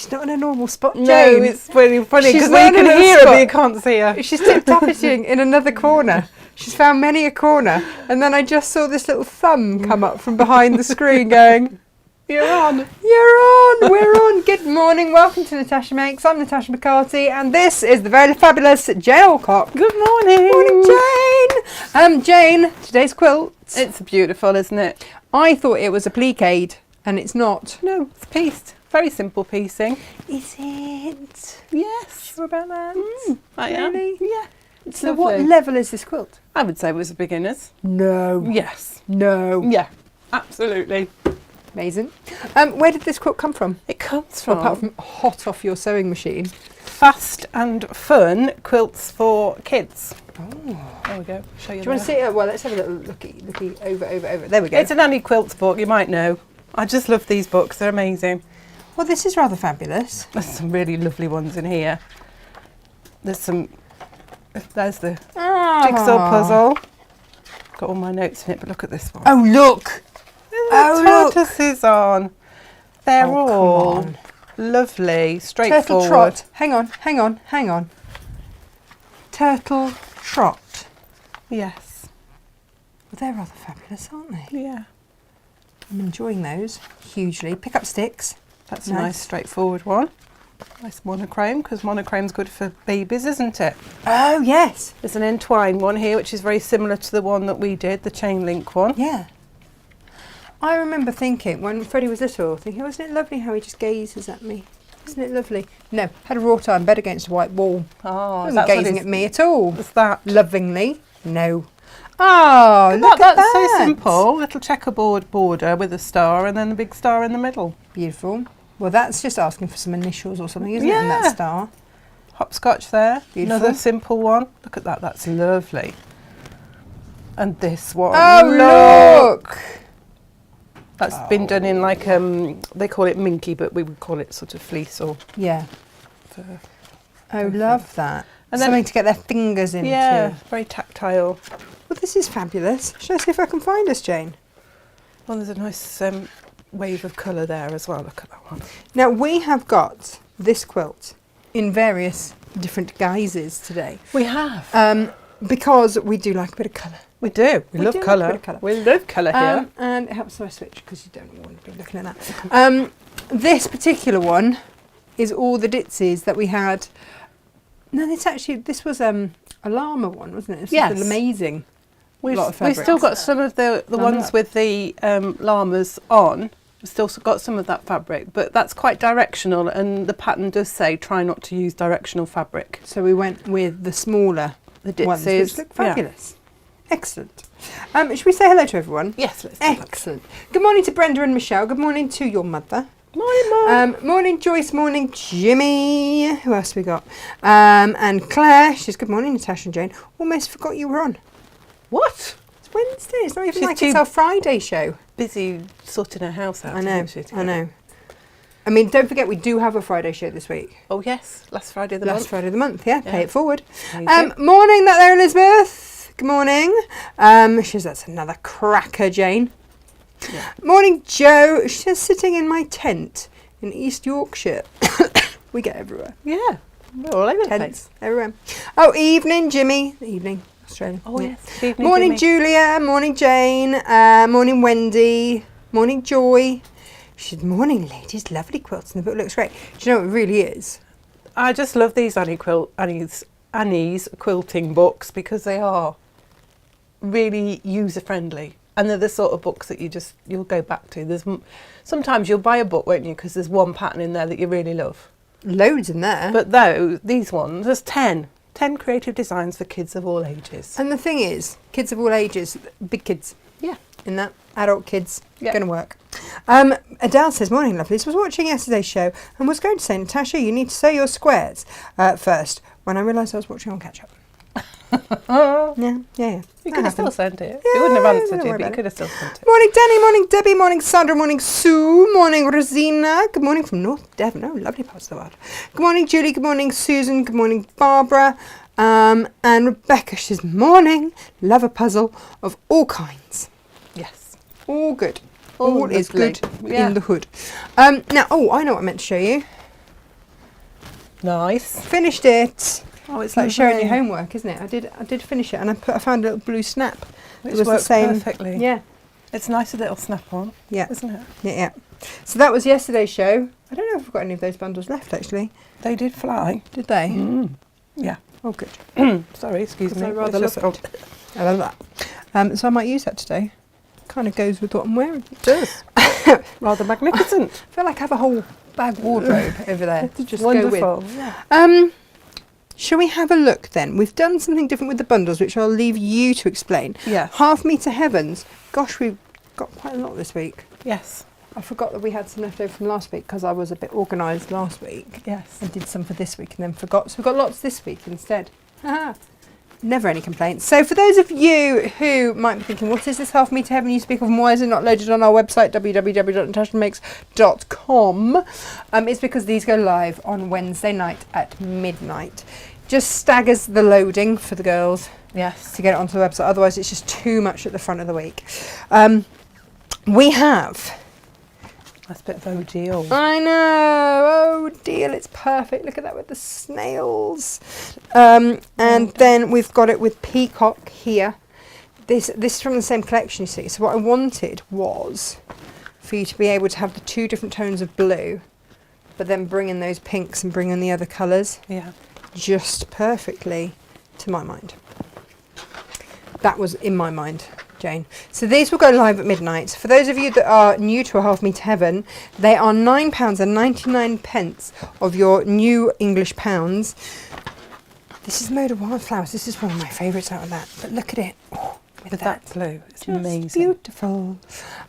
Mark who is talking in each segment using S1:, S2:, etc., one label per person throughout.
S1: She's not in a normal spot, Jane.
S2: No, it's really funny because you
S1: not
S2: can
S1: in a
S2: hear her,
S1: spot.
S2: but you can't see her.
S1: She's tip-tapping in another corner. She's found many a corner. And then I just saw this little thumb come up from behind the screen going,
S2: You're on.
S1: You're on. We're on. Good morning. Welcome to Natasha Makes. I'm Natasha McCarthy, and this is the very fabulous Jane Alcock.
S2: Good morning.
S1: Morning, Jane. Jane, today's quilt.
S2: It's beautiful, isn't it?
S1: I thought it was a pliqued, and it's not.
S2: No, it's pieced. Very simple piecing.
S1: Is it?
S2: Yes.
S1: Sure about that?
S2: I am.
S1: Really?
S2: Yeah. It's
S1: So
S2: lovely.
S1: what level is this quilt?
S2: I would say it was a beginner's.
S1: No.
S2: Yes.
S1: No.
S2: Yeah. Absolutely.
S1: Amazing. Where did this quilt come from?
S2: It comes
S1: Well,
S2: from
S1: apart from hot off your sewing machine.
S2: Fast and Fun Quilts for Kids.
S1: Oh.
S2: There we go. Show you.
S1: Do you want to see it? Well, let's have a little looky over. There we go.
S2: It's an Annie Quilts book. You might know. I just love these books. They're amazing.
S1: Well, this is rather fabulous.
S2: There's some really lovely ones in here. There's some. There's the
S1: Ah.
S2: jigsaw puzzle. Got all my notes in it, but look at this one.
S1: Oh, look.
S2: Oh,
S1: look.
S2: tortoises on. They're
S1: Oh, come
S2: all
S1: on.
S2: lovely,
S1: Turtle
S2: straightforward.
S1: trot. Hang on. Turtle trot.
S2: Yes.
S1: Well, they're rather fabulous, aren't they?
S2: Yeah.
S1: I'm enjoying those hugely. Pick up sticks.
S2: That's a nice straightforward one. Nice monochrome, because monochrome's good for babies, isn't it?
S1: Oh, yes.
S2: There's an entwine one here, which is very similar to the one that we did, the chain link one.
S1: Yeah. I remember thinking, when Freddie was little, thinking, wasn't it lovely how he just gazes at me? Isn't it lovely? No, had a wrought iron bed against a white wall.
S2: Oh,
S1: Wasn't gazing at me at all.
S2: What's that?
S1: Lovingly. No. Oh, look at
S2: That's
S1: that.
S2: so simple. Little checkerboard border with a star and then the big star in the middle.
S1: Beautiful. Well, that's just asking for some initials or something, isn't it, in that
S2: Yeah.
S1: star?
S2: Hopscotch there.
S1: Beautiful.
S2: Another simple one. Look at that. That's lovely. And this one.
S1: Oh, look!
S2: That's been done in like, they call it minky, but we would call it sort of fleece or
S1: Yeah.
S2: fur.
S1: Oh, love that.
S2: And then-
S1: Something to get their fingers into.
S2: Yeah, very tactile.
S1: Well, this is fabulous. Shall I see if I can find us, Jane?
S2: Well, there's a nice wave of colour there as well. Look at that one.
S1: Now, we have got this quilt in various different guises today.
S2: We have.
S1: Because we do like a bit of colour.
S2: We do. We love
S1: do like a
S2: colour.
S1: bit of colour.
S2: We love colour here.
S1: And it helps if I switch because you don't want to be looking at that. This particular one is all the ditsies that we had. No, this was a llama one, wasn't it? It's
S2: Yes.
S1: just amazing.
S2: We've
S1: lot of
S2: still
S1: fabrics.
S2: got some of the ones
S1: look.
S2: with the llamas on. We've still got some of that fabric, but that's quite directional, and the pattern does say try not to use directional fabric.
S1: So we went with the smaller
S2: The
S1: ones,
S2: ditsies.
S1: which look fabulous. Excellent. Should we say hello to everyone?
S2: Yes, let's do that.
S1: Excellent. Good morning to Brenda and Michelle. Good morning to your mother.
S2: Morning, Mum.
S1: Morning, Joyce. Morning, Jimmy. Who else we got? And Claire. She's good morning, Natasha and Jane. Almost forgot you were on.
S2: What?
S1: It's Wednesday. It's not even
S2: She's
S1: like
S2: too
S1: it's our Friday show.
S2: Busy sorting her house out.
S1: I know.
S2: isn't she, to
S1: I
S2: get-
S1: know. I mean, don't forget we do have a Friday show this week.
S2: Oh yes, last Friday of the
S1: Last
S2: month.
S1: Friday of the month. Yeah, pay
S2: Yeah.
S1: it forward.
S2: Amazing.
S1: Morning, that there, Elizabeth. Good morning. She says that's another cracker, Jane.
S2: Yeah.
S1: Morning, Joe. She says sitting in my tent in East Yorkshire. We get everywhere.
S2: Yeah, we're all over the place.
S1: Tents everywhere. Oh, evening, Jimmy. Evening, Australia.
S2: Oh
S1: Yeah.
S2: yes. Good evening,
S1: Morning,
S2: Jimmy.
S1: Julia. Morning, Jane. Morning, Wendy. Morning, Joy. She said, morning, ladies. Lovely quilts, and the book looks great. Do you know what it really is?
S2: I just love these Annie's quilting books because they are really user friendly, and they're the sort of books that you'll go back to. Sometimes you'll buy a book, won't you, because there's one pattern in there that you really love.
S1: Loads in there.
S2: But these ones, there's 10 creative designs for kids of all ages.
S1: And the thing is, kids of all ages, big kids,
S2: Yeah.
S1: in that, adult kids,
S2: Yeah.
S1: going to work. Adele says, morning, lovelies. Was watching yesterday's show and was going to say, Natasha, you need to sew your squares first, when I realised I was watching on catch-up. Yeah.
S2: You could have still sent it.
S1: Yeah,
S2: You wouldn't have answered
S1: don't
S2: it,
S1: worry
S2: but you
S1: about
S2: could have still sent it.
S1: Morning, Danny. Morning, Debbie. Morning, Sandra. Morning, Sue. Morning, Rosina. Good morning from North Devon. Oh, lovely parts of the world. Good morning, Julie. Good morning, Susan. Good morning, Barbara. And Rebecca, she's morning. Love a puzzle of all kinds.
S2: Yes.
S1: All good.
S2: All
S1: All is
S2: lovely.
S1: good
S2: Yeah.
S1: in the hood. Now, I know what I meant to show you.
S2: Nice.
S1: Finished it.
S2: Oh,
S1: It's like sharing your homework, isn't it? I did finish it, and I found a little blue snap.
S2: Which
S1: It was the
S2: works
S1: same.
S2: perfectly.
S1: Yeah.
S2: It's nice a little snap on,
S1: Yeah.
S2: isn't it?
S1: Yeah. So that was yesterday's show. I don't know if we've got any of those bundles left, actually.
S2: They did fly.
S1: Did they?
S2: Yeah.
S1: Oh, good.
S2: Sorry, excuse me.
S1: I rather
S2: It's
S1: love
S2: just-
S1: it. I love that. So I might use that today. Kind of goes with what I'm wearing.
S2: It does. Rather magnificent.
S1: I feel like I have a whole bag wardrobe over there to just
S2: Wonderful.
S1: go with.
S2: Yeah.
S1: Shall we have a look then? We've done something different with the bundles, which I'll leave you to explain.
S2: Yes.
S1: Half Meter Heavens. Gosh, we've got quite a lot this week.
S2: Yes.
S1: I forgot that we had some left over from last week because I was a bit organised last week.
S2: Yes.
S1: I did some for this week and then forgot. So we've got lots this week instead. Never any complaints. So for those of you who might be thinking, what is this Half Meter Heaven you speak of and why is it not loaded on our website, www.natashamakes.com? It's because these go live on Wednesday night at midnight. Just staggers the loading for the girls
S2: Yes.
S1: to get it onto the website. Otherwise, it's just too much at the front of the week. We have...
S2: That's a bit of OG.
S1: I know. Oh dear, it's perfect. Look at that with the snails. And then we've got it with peacock here. This is from the same collection, you see. So what I wanted was for you to be able to have the two different tones of blue, but then bring in those pinks and bring in the other colours
S2: Yeah.
S1: just perfectly to my mind. That was in my mind, Jane. So these will go live at midnight. For those of you that are new to A Half Meter Heaven, they are £9.99 of your new English pounds. This is Mode of Wildflowers. This is one of my favourites out of that. But look at it. Oh,
S2: With that blue. It's
S1: just
S2: amazing.
S1: beautiful.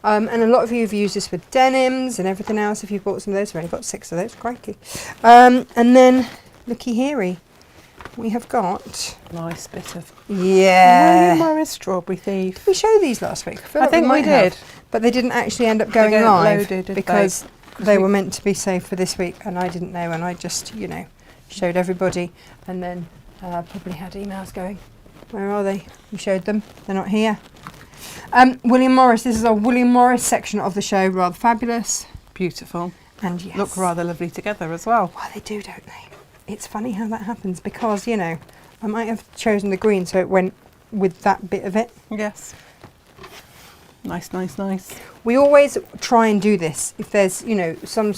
S1: And a lot of you have used this with denims and everything else. If you've bought some of those, I've only got 6 of those. Crikey. And then, looky here. We have got...
S2: Nice bit of...
S1: Yeah.
S2: Morris Strawberry Thief.
S1: Did we show these last week?
S2: I think we did.
S1: But they didn't actually end up going
S2: get
S1: live
S2: loaded, did
S1: because
S2: they?
S1: they were meant to be saved for this week and I didn't know and I just, showed everybody and then probably had emails going. Where are they? We showed them. They're not here. William Morris. This is our William Morris section of the show. Rather fabulous.
S2: Beautiful.
S1: And yes.
S2: Look rather lovely together as well.
S1: Well, they do, don't they? It's funny how that happens because, I might have chosen the green so it went with that bit of it.
S2: Yes. Nice, nice, nice.
S1: We always try and do this. If there's, some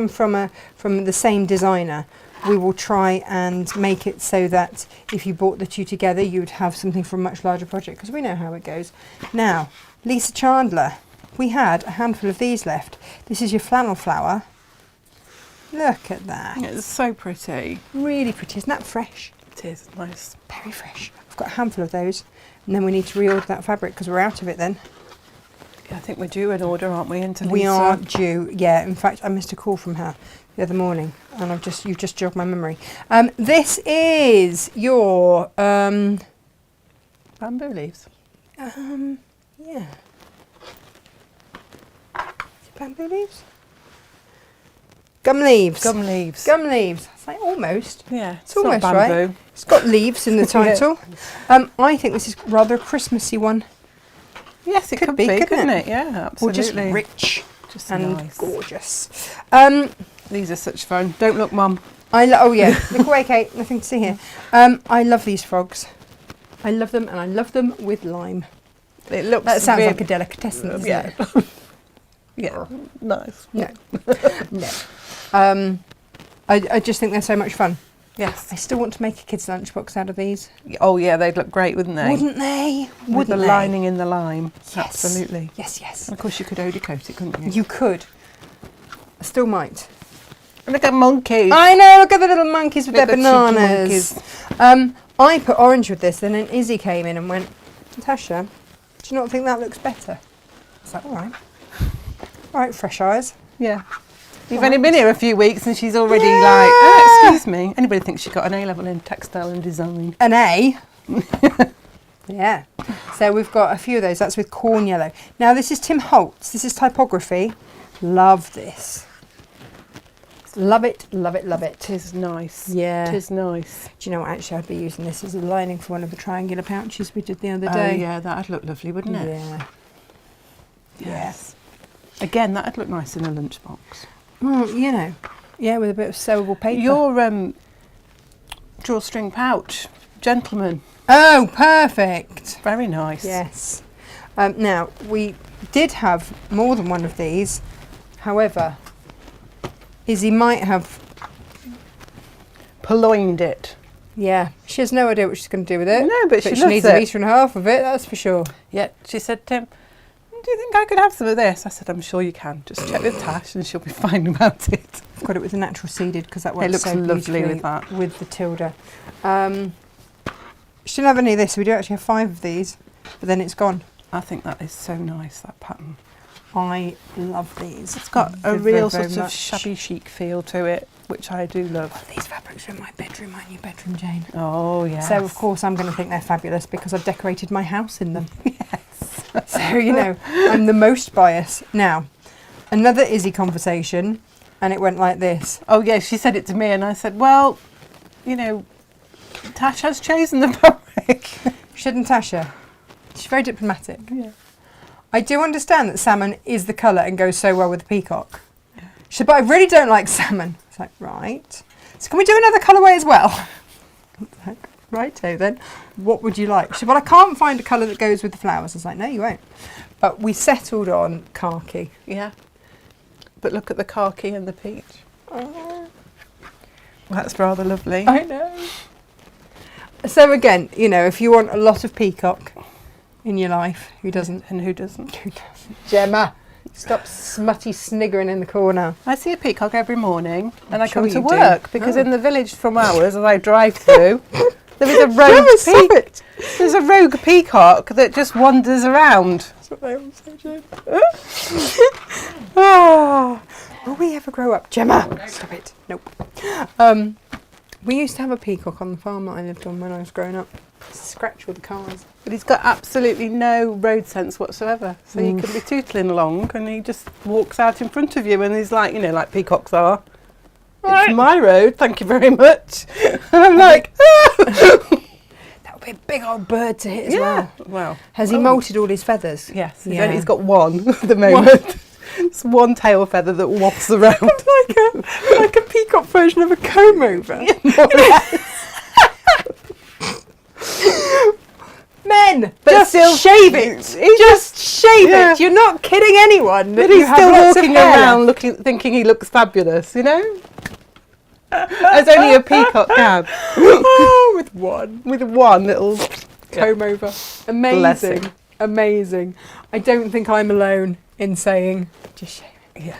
S1: from the same designer, we will try and make it so that if you bought the two together, you would have something from a much larger project because we know how it goes. Now, Lisa Chandler, we had a handful of these left. This is your Flannel Flower. Look at that.
S2: It's so pretty.
S1: Really pretty. Isn't that fresh?
S2: It is nice.
S1: Very fresh. I've got a handful of those. And then we need to reorder that fabric because we're out of it then.
S2: Yeah, I think we're due an order, aren't we, into Lisa?
S1: We are due. Yeah, in fact, I missed a call from her the other morning and you've just jogged my memory. This is your...
S2: Bamboo leaves.
S1: Yeah. Is it bamboo leaves? Gum leaves.
S2: Gum leaves.
S1: Gum leaves. It's like almost.
S2: Yeah,
S1: It's almost
S2: not
S1: right.
S2: bamboo.
S1: It's got leaves in the title. I think this is rather a Christmassy one.
S2: Yes, it could be, couldn't it? Yeah,
S1: Or just
S2: absolutely.
S1: rich
S2: Just
S1: and
S2: nice.
S1: gorgeous.
S2: These are such fun. Don't look, Mum.
S1: Oh yeah, look away, Kate. Nothing to see here. I love these frogs. I love them, and I love them with lime.
S2: It looks.
S1: That sounds
S2: really-
S1: like a delicatessen, doesn't
S2: yeah.
S1: it?
S2: Yeah, nice.
S1: No, no. I just think they're so much fun.
S2: Yes.
S1: I still want to make a kid's lunchbox out of these.
S2: Oh yeah, they'd look great, wouldn't they?
S1: Wouldn't they?
S2: With
S1: Wouldn't
S2: the
S1: they?
S2: lining in the lime.
S1: Yes.
S2: Absolutely.
S1: Yes, yes.
S2: And of course, you could eau de coat it, couldn't you?
S1: You could. I still might.
S2: Look at monkeys.
S1: I know, look at the little monkeys with
S2: Look
S1: their
S2: at cheeky
S1: bananas. I put orange with this, and then Izzy came in and went, Natasha, do you not think that looks better? I was like, all right. All right, fresh eyes.
S2: Yeah. You've
S1: All
S2: only
S1: right.
S2: been here a few weeks and she's already
S1: Yeah.
S2: like, oh, excuse me. Anybody thinks she got an A-level in textile and design?
S1: An A. Yeah. So we've got a few of those. That's with corn yellow. Now this is Tim Holtz. This is typography. Love this. Love it, love it, love it.
S2: Tis nice.
S1: Yeah.
S2: Tis nice.
S1: Do you know what? Actually, I'd be using this as a lining for one of the triangular pouches we did the other
S2: Oh
S1: day.
S2: yeah, that'd look lovely, wouldn't it?
S1: Yeah.
S2: Yes. Again, that'd look nice in a lunchbox.
S1: Well, yeah, with a bit of sewable paper.
S2: Your drawstring pouch, gentleman.
S1: Oh, perfect.
S2: Very nice.
S1: Yes. Now, we did have more than one of these. However, Izzy might have...
S2: Purloined it.
S1: Yeah, she has no idea what she's going to do with it.
S2: No, but she
S1: she
S2: loves
S1: needs
S2: it.
S1: a metre and a half of it, that's for sure.
S2: Yeah, she said, Tim, do you think I could have some of this? I said, I'm sure you can. Just check with Tash and she'll be fine about it.
S1: I've got it with the natural seeded because that works
S2: looks
S1: so
S2: lovely
S1: beautifully
S2: with that.
S1: with the Tilda. She didn't have any of this. We do actually have 5 of these, but then it's gone.
S2: I think that is so nice, that pattern.
S1: I love these.
S2: It's got a
S1: Very,
S2: real
S1: very
S2: sort of
S1: much.
S2: shabby chic feel to it, which I do love.
S1: These fabrics are in my bedroom, my new bedroom, Jane.
S2: Oh, yes.
S1: So, of course, I'm going to think they're fabulous because I've decorated my house in them.
S2: Yes.
S1: So, you know, I'm the most biased. Now, another Izzy conversation, and it went like this.
S2: Oh, yeah, she said it to me, and I said, well, you know, Tash has chosen the fabric.
S1: Shouldn't Natasha? She's very diplomatic.
S2: Yeah.
S1: I do understand that salmon is the colour and goes so well with the peacock. Yeah. She said, but I really don't like salmon. It's like, right. So can we do another colourway as well? Like, righto then. What would you like? She said, well, I can't find a colour that goes with the flowers. I was like, no, you won't. But we settled on khaki.
S2: Yeah. But look at the khaki and the peach.
S1: Oh.
S2: That's rather lovely.
S1: I know. So again, you know, if you want a lot of peacock in your life, who doesn't?
S2: And who doesn't?
S1: Who doesn't? Gemma, stop smutty sniggering in the corner.
S2: I see a peacock every morning and I
S1: Sure
S2: come to
S1: you do.
S2: work because
S1: Oh.
S2: in the village from ours, as I drive through, there is a there's a rogue peacock that just wanders around.
S1: That's what they all say, Jane. Oh, will we ever grow up? Gemma, stop it. Nope. We used to have a peacock on the farm that I lived on when I was growing up. Scratch all the cars.
S2: But he's got absolutely no road sense whatsoever. So you could be tootling along and he just walks out in front of you and he's like, you know, like peacocks are. It's my road, thank you very much. And I'm like,
S1: That would be a big old bird to hit as well.
S2: Well,
S1: Has he molted all his feathers?
S2: yes,
S1: Yeah.
S2: he's got one at the moment. It's one tail feather that wafts around.
S1: like a peacock version of a comb over. Men,
S2: But
S1: just
S2: still-
S1: shave it. Just shave
S2: Yeah.
S1: it. You're not kidding anyone.
S2: But
S1: that you
S2: he's
S1: have
S2: still
S1: lots of
S2: walking
S1: hair
S2: around thinking he looks fabulous, you know? As only a peacock can.
S1: Oh, with one
S2: With one little
S1: comb over. Amazing.
S2: Blessing.
S1: Amazing. I don't think I'm alone in saying just shave it.
S2: Yeah.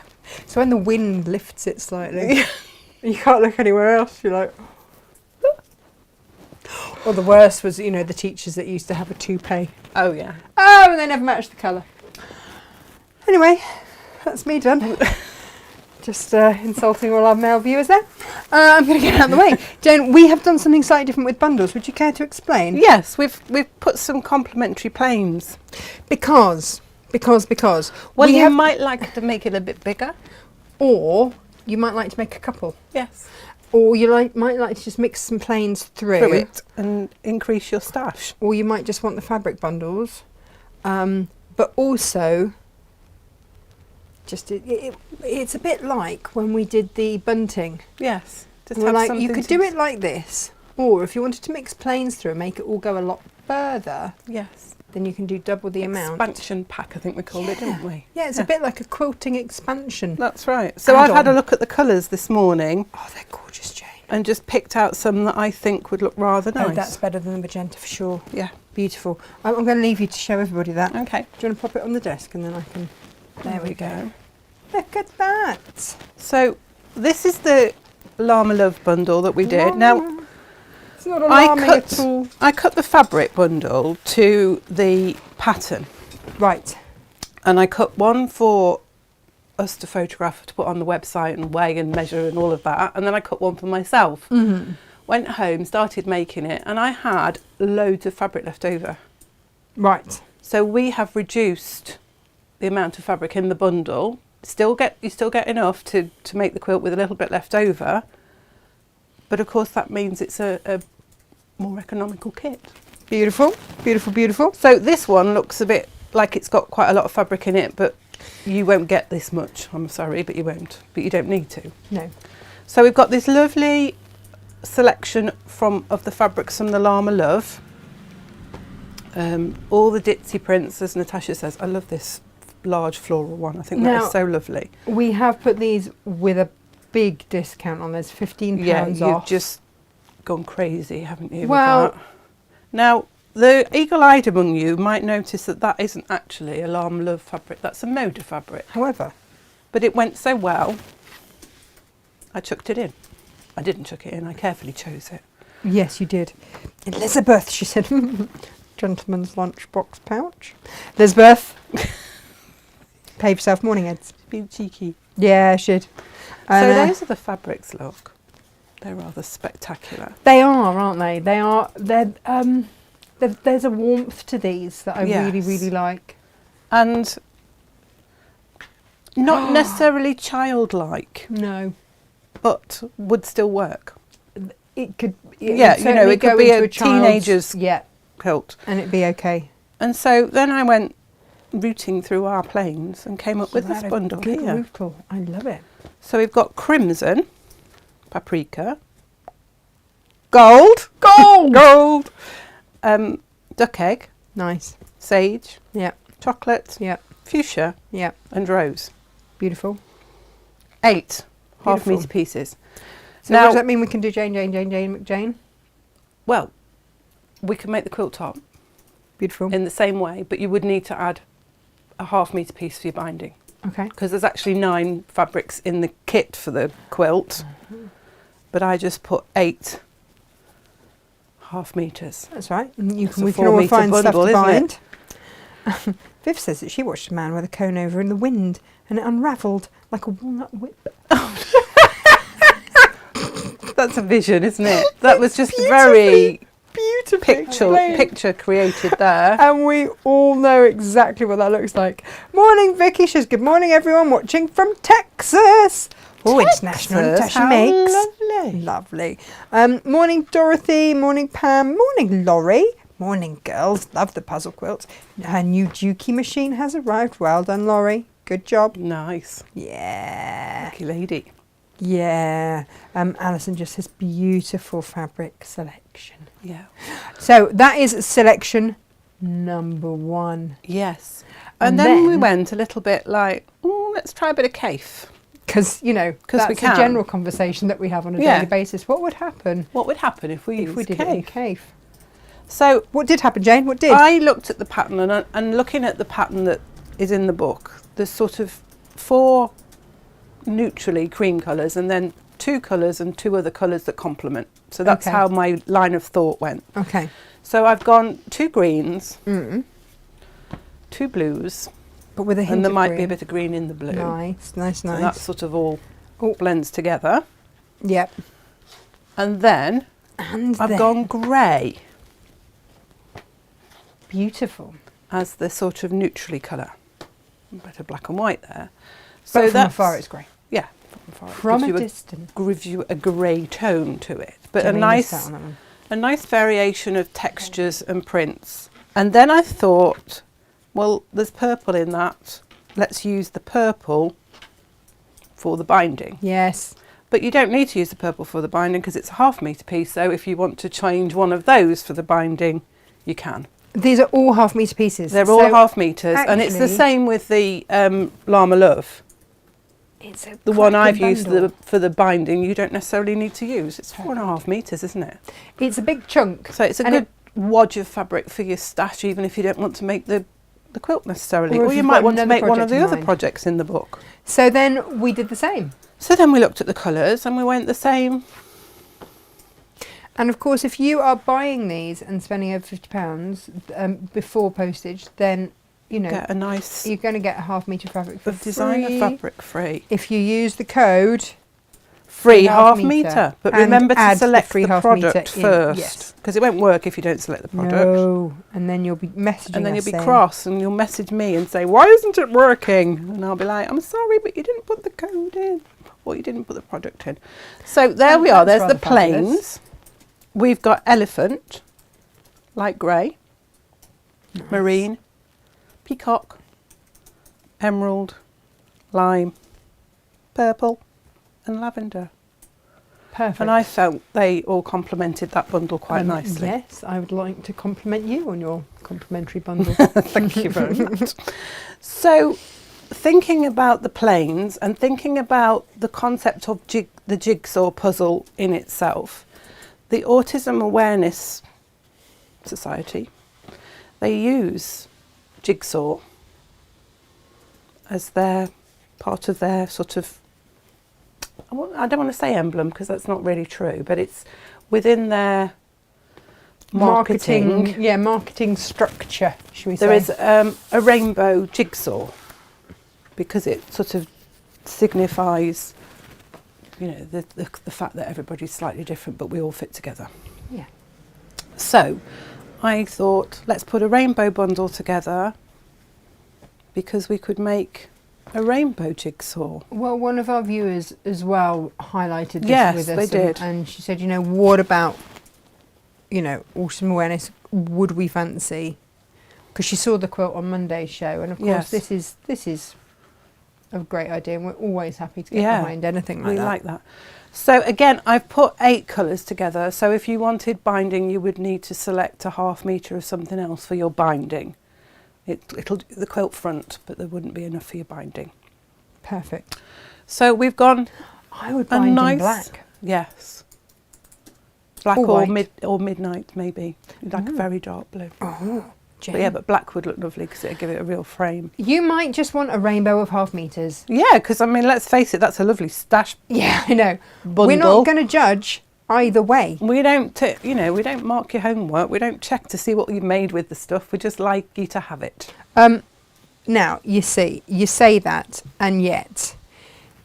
S1: So when the wind lifts it slightly, you can't look anywhere else. You're like. Or the worst was, you know, the teachers that used to have a toupee.
S2: Oh, yeah.
S1: Oh, and they never matched the colour. Anyway, that's me done. Just insulting all our male viewers there. I'm going to get out of the way. Jane, we have done something slightly different with bundles. Would you care to explain?
S2: Yes, we've put some complementary planes.
S1: Because.
S2: Well,
S1: we
S2: you
S1: have,
S2: might like to make it a bit bigger.
S1: or you might like to make a couple.
S2: Yes.
S1: Or you might like to just mix some planes
S2: Through it and increase your stash.
S1: Or you might just want the fabric bundles. But also, just it's a bit like when we did the bunting.
S2: Yes. Just
S1: We're
S2: have
S1: like,
S2: something
S1: you could do it like this. Or if you wanted to mix planes through and make it all go a lot further,
S2: Yes.
S1: then you can do double the amount.
S2: Expansion pack, I think we called it, didn't we?
S1: Yeah, it's a bit like a quilting expansion.
S2: That's right. So I've had a
S1: Add-on.
S2: look at the colours this morning
S1: Oh, they're gorgeous, Jane.
S2: and just picked out some that I think would look rather nice.
S1: Oh, that's better than the magenta for sure.
S2: Yeah.
S1: Beautiful. I'm going to leave you to show everybody that.
S2: Okay.
S1: Do you want to pop it on the desk and then I can...
S2: There we go.
S1: Look at that.
S2: So this is the Llama Love bundle that we did. Now,
S1: it's not alarming at all.
S2: I cut the fabric bundle to the pattern.
S1: Right.
S2: And I cut one for us to photograph to put on the website and weigh and measure and all of that. And then I cut one for myself.
S1: Mm-hmm.
S2: Went home, started making it, and I had loads of fabric left over.
S1: Right.
S2: So we have reduced the amount of fabric in the bundle. You still get enough to make the quilt with a little bit left over. But of course that means it's a more economical kit.
S1: Beautiful. Beautiful, beautiful.
S2: So this one looks a bit like it's got quite a lot of fabric in it, but you won't get this much. I'm sorry, but you won't. But you don't need to.
S1: No.
S2: So we've got this lovely selection of the fabrics from the Llama Love. All the ditzy prints, as Natasha says. I love this large floral one. I think that is so lovely.
S1: We have put these with a big discount on. There's £15
S2: You've
S1: off.
S2: just gone crazy, haven't you?
S1: Well,
S2: with that? Now the eagle-eyed among you might notice that that isn't actually a Llama Love fabric. That's a Moda fabric.
S1: However,
S2: but it went so well, I chucked it in. I didn't chuck it in. I carefully chose it.
S1: yes, you did. Elizabeth, she said, gentleman's lunchbox pouch. Elizabeth, pay yourself morning eds.
S2: Be cheeky.
S1: Yeah, I should.
S2: So those are the fabrics, look. They're rather spectacular.
S1: They are, aren't they? They are. There's a warmth to these that I really, really like.
S2: And not necessarily childlike.
S1: No.
S2: But would still work.
S1: It could.
S2: It could be a teenager's quilt.
S1: And it'd be okay.
S2: And so then I went rooting through our planes and came up with this bundle here.
S1: Beautiful. I love it.
S2: So we've got crimson, paprika,
S1: Gold.
S2: gold, duck egg,
S1: Nice.
S2: sage,
S1: Yeah.
S2: chocolate,
S1: Yeah.
S2: fuchsia,
S1: Yeah.
S2: and rose.
S1: Beautiful.
S2: 8
S1: Beautiful.
S2: half-metre pieces.
S1: So
S2: Now,
S1: what does that mean? We can do Jane, McJane?
S2: well, we can make the quilt top
S1: Beautiful.
S2: in the same way, but you would need to add a half-metre piece for your binding.
S1: Okay.
S2: Because there's actually 9 fabrics in the kit for the quilt, but I just put 8 half-metres.
S1: That's right. And
S2: It's a
S1: we can all
S2: 4-metre
S1: find stuff
S2: bundle,
S1: to
S2: isn't
S1: bind. Viv says that she watched a man with a cone over in the wind and it unravelled like a walnut whip.
S2: That's a vision, isn't it? That was just very
S1: Beautiful
S2: picture created there.
S1: And we all know exactly what that looks like. Morning, Vicky. She says, good morning, everyone watching from Texas. Oh, international Natasha
S2: how
S1: makes.
S2: lovely.
S1: Lovely. Morning, Dorothy. Morning, Pam. Morning, Laurie. Morning, girls. Love the puzzle quilts. Her new Dukey machine has arrived. Well done, Laurie. Good job.
S2: Nice.
S1: Yeah.
S2: Lucky lady.
S1: Yeah. Alison just says beautiful fabric selection.
S2: Yeah.
S1: So that is selection number 1.
S2: Yes.
S1: And
S2: And then we
S1: then-
S2: went a little bit like, let's try a bit of CAFE.
S1: Because, that's
S2: we
S1: a
S2: can.
S1: general conversation that we have on a
S2: Yeah.
S1: daily basis. What would happen
S2: What would happen if we
S1: if we
S2: used
S1: did it in
S2: CAFE?
S1: CAFE?
S2: So
S1: What did happen, Jane? What did?
S2: I looked at the pattern and looking at the pattern that is in the book, there's sort of 4 neutrally cream colours and then 2 colours and 2 other colours that complement. So that's
S1: Okay.
S2: how my line of thought went.
S1: Okay.
S2: So I've gone 2 greens,
S1: Mm.
S2: 2 blues,
S1: But with a hint
S2: and there
S1: of
S2: might be a
S1: green.
S2: bit of green in the blue.
S1: Nice.
S2: And that sort of all
S1: Oh.
S2: blends together.
S1: Yep.
S2: And then
S1: And
S2: I've
S1: then-
S2: gone grey
S1: beautiful.
S2: as the sort of neutrally colour. A bit of black and white there.
S1: So from
S2: that's-
S1: afar, it's grey.
S2: Yeah, from afar. It
S1: From
S2: gives
S1: a
S2: you
S1: distance.
S2: gives you a grey tone to it, but
S1: Jenny missed out on that one.
S2: a nice variation of textures and prints. And then I thought, well, there's purple in that. Let's use the purple for the binding.
S1: Yes.
S2: But you don't need to use the purple for the binding because it's a half-metre piece. So if you want to change one of those for the binding, you can.
S1: These are all half-metre pieces.
S2: They're all
S1: So
S2: half metres, and it's the
S1: actually-
S2: same with the Llama Love.
S1: It's a
S2: The one
S1: cracking
S2: I've used
S1: bundle.
S2: for the binding, you don't necessarily need to use. It's 4.5 metres, isn't it?
S1: It's a big chunk.
S2: So it's a
S1: And
S2: good wodge of fabric for your stash, even if you don't want to make the quilt necessarily.
S1: Or if
S2: Or you
S1: you've
S2: might
S1: got
S2: want to
S1: another
S2: make one of
S1: project
S2: the
S1: in
S2: other
S1: mind.
S2: projects in the book.
S1: So then we did the same.
S2: So then we looked at the colours and we went the same.
S1: And of course, if you are buying these and spending over £50 before postage, then
S2: Get a nice
S1: you're going to get a half-metre fabric for
S2: designer
S1: free.
S2: fabric free.
S1: If you use the code
S2: Free
S1: half
S2: half
S1: metre.
S2: metre. But
S1: And
S2: remember to
S1: add the
S2: select
S1: free
S2: the
S1: half metre
S2: product
S1: in,
S2: first.
S1: yes.
S2: Because it won't work if you don't select the product.
S1: No, and then you'll be messaging
S2: And then you'll
S1: us
S2: be
S1: saying,
S2: cross and you'll message me and say, why isn't it working? And I'll be like, I'm sorry, but you didn't put the code in. Or you didn't put the product in. So there we are.
S1: that's
S2: There's the
S1: rather fabulous.
S2: plains. We've got elephant, light grey, marine, peacock, emerald, lime, purple and lavender.
S1: Perfect.
S2: And I felt they all complemented that bundle quite nicely.
S1: Yes, I would like to compliment you on your complimentary bundle.
S2: Thank you very much. So, thinking about the planes and thinking about the concept of the jigsaw puzzle in itself, the Autism Awareness Society, they use jigsaw as their part of their sort of, I don't want to say emblem because that's not really true, but it's within their marketing.
S1: Marketing structure, should we say.
S2: There is a rainbow jigsaw because it sort of signifies, you know, the fact that everybody's slightly different but we all fit together.
S1: Yeah.
S2: So I thought, let's put a rainbow bundle together because we could make a rainbow jigsaw.
S1: Well, one of our viewers as well highlighted this
S2: Yes,
S1: with us.
S2: they did.
S1: And she said, you know, what about, you know, autism awareness, would we fancy? Because she saw the quilt on Monday's show, and of course
S2: Yes.
S1: this is a great idea, and we're always happy to get
S2: Yeah,
S1: behind anything like
S2: We
S1: that.
S2: like that. So again, I've put 8 colours together. So if you wanted binding, you would need to select a ½ metre of something else for your binding. It'll do the quilt front, but there wouldn't be enough for your binding.
S1: Perfect.
S2: So we've gone
S1: I would
S2: a
S1: bind
S2: nice
S1: in black.
S2: Yes. Black
S1: Or
S2: or
S1: white.
S2: midnight maybe, like a very dark blue.
S1: Oh, Jane.
S2: But yeah, but black would look lovely because it'd give it a real frame.
S1: You might just want a rainbow of ½ meters.
S2: Yeah, because I mean, let's face it, that's a lovely stash
S1: Yeah, I know.
S2: bundle.
S1: We're not going to judge either way.
S2: We don't, we don't mark your homework. We don't check to see what you've made with the stuff. We just like you to have it.
S1: Now, you say that, and yet,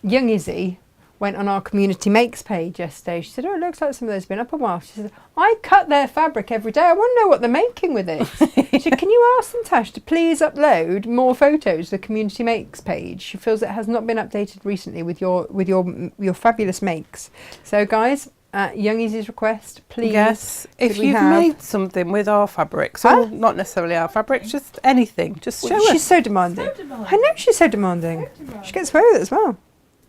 S1: young Izzy went on our Community Makes page yesterday. She said, oh, it looks like some of those have been up a while. She said, I cut their fabric every day. I want to know what they're making with it. She said, can you ask Natasha to please upload more photos to the Community Makes page? She feels it has not been updated recently with your fabulous makes. So, guys, young Izzy's request, please.
S2: Yes, if
S1: we
S2: you've
S1: have-
S2: made something with our fabrics,
S1: Huh?
S2: or not necessarily our fabrics, just anything, just show
S1: She's
S2: us.
S1: so demanding. I know she's so demanding. She gets away with it as well.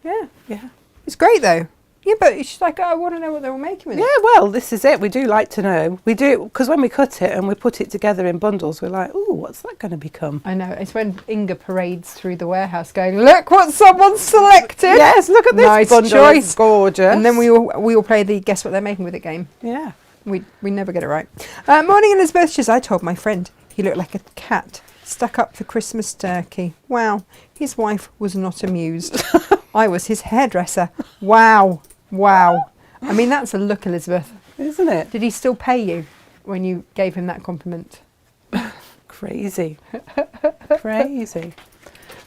S1: Yeah.
S2: Yeah.
S1: It's great though. Yeah, but she's like, oh, I want to know what they're all making with it.
S2: Yeah, well, this is it. We do like to know. We do, because when we cut it and we put it together in bundles, we're like, ooh, what's that going to become?
S1: I know. It's when Inga parades through the warehouse going, look what someone's selected.
S2: Yes, look at this
S1: Nice
S2: bundle.
S1: choice.
S2: It's gorgeous.
S1: And then we all play the guess what they're making with it game.
S2: Yeah.
S1: We never get it right. Morning, Elizabeth. She says, I told my friend he looked like a cat stuck up for Christmas turkey. Wow. His wife was not amused. I was his hairdresser. Wow. Wow. I mean, that's a look, Elizabeth.
S2: Isn't it?
S1: Did he still pay you when you gave him that compliment?
S2: Crazy. Crazy.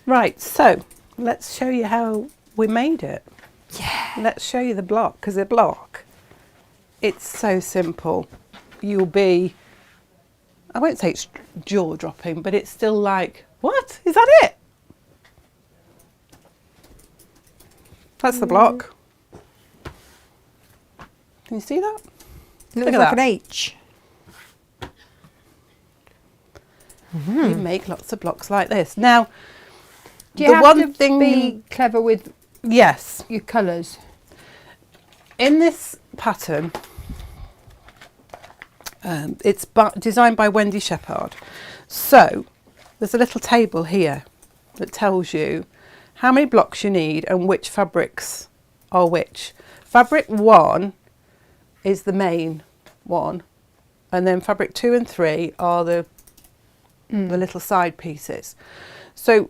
S2: Right, so let's show you how we made it.
S1: Yeah.
S2: Let's show you the block, because the block, it's so simple. You'll be, I won't say it's jaw-dropping, but it's still like, what? Is that it? That's the block. Can you see that?
S1: It
S2: Look
S1: looks
S2: at
S1: like
S2: that.
S1: an H.
S2: You make lots of blocks like this. Now,
S1: Do you
S2: the
S1: have
S2: one
S1: to
S2: thing,
S1: be clever with
S2: yes,
S1: your colours?
S2: in this pattern, it's designed by Wendy Shepherd. So there's a little table here that tells you how many blocks you need and which fabrics are which. Fabric 1 is the main one, and then fabric 2 and 3 are the little side pieces. So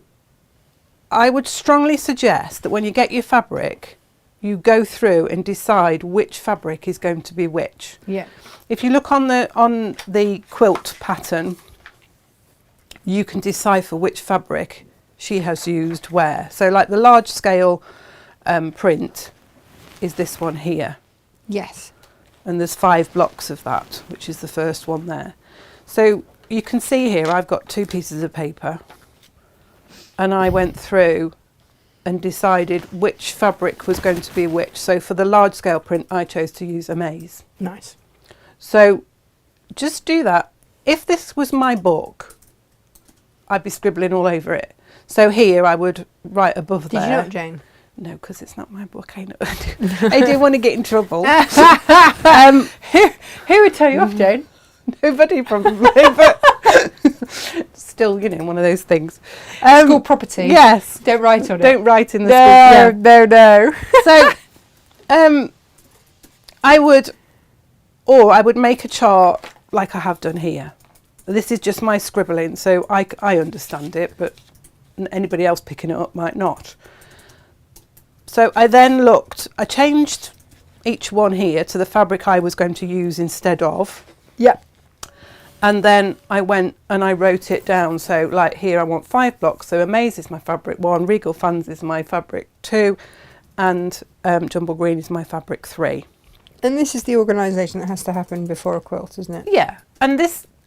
S2: I would strongly suggest that when you get your fabric, you go through and decide which fabric is going to be which.
S1: Yeah.
S2: If you look on the quilt pattern, you can decipher which fabric she has used where. So like the large scale print is this one here.
S1: Yes.
S2: And there's 5 blocks of that, which is the first one there. So you can see here I've got 2 pieces of paper, and I went through and decided which fabric was going to be which. So for the large scale print, I chose to use amaze.
S1: Nice.
S2: So just do that. If this was my book, I'd be scribbling all over it. So here I would write above
S1: Did
S2: there.
S1: you not, Jane?
S2: No, because it's not my book. I know. I do want to get in trouble. Who would tell you off, Jane? Nobody probably, but still, one of those things.
S1: School property.
S2: Yes.
S1: Don't write on it.
S2: Don't write in the school.
S1: No.
S2: So, I would make a chart like I have done here. This is just my scribbling, so I understand it, but anybody else picking it up might not. So I then I changed each one here to the fabric I was going to use instead of.
S1: Yeah.
S2: And then I went and I wrote it down. So like here I want 5 blocks. So Amaze is my fabric 1, Regal Fans is my fabric 2, and Jumble Green is my fabric 3.
S1: And this is the organisation that has to happen before a quilt, isn't it?
S2: Yeah. And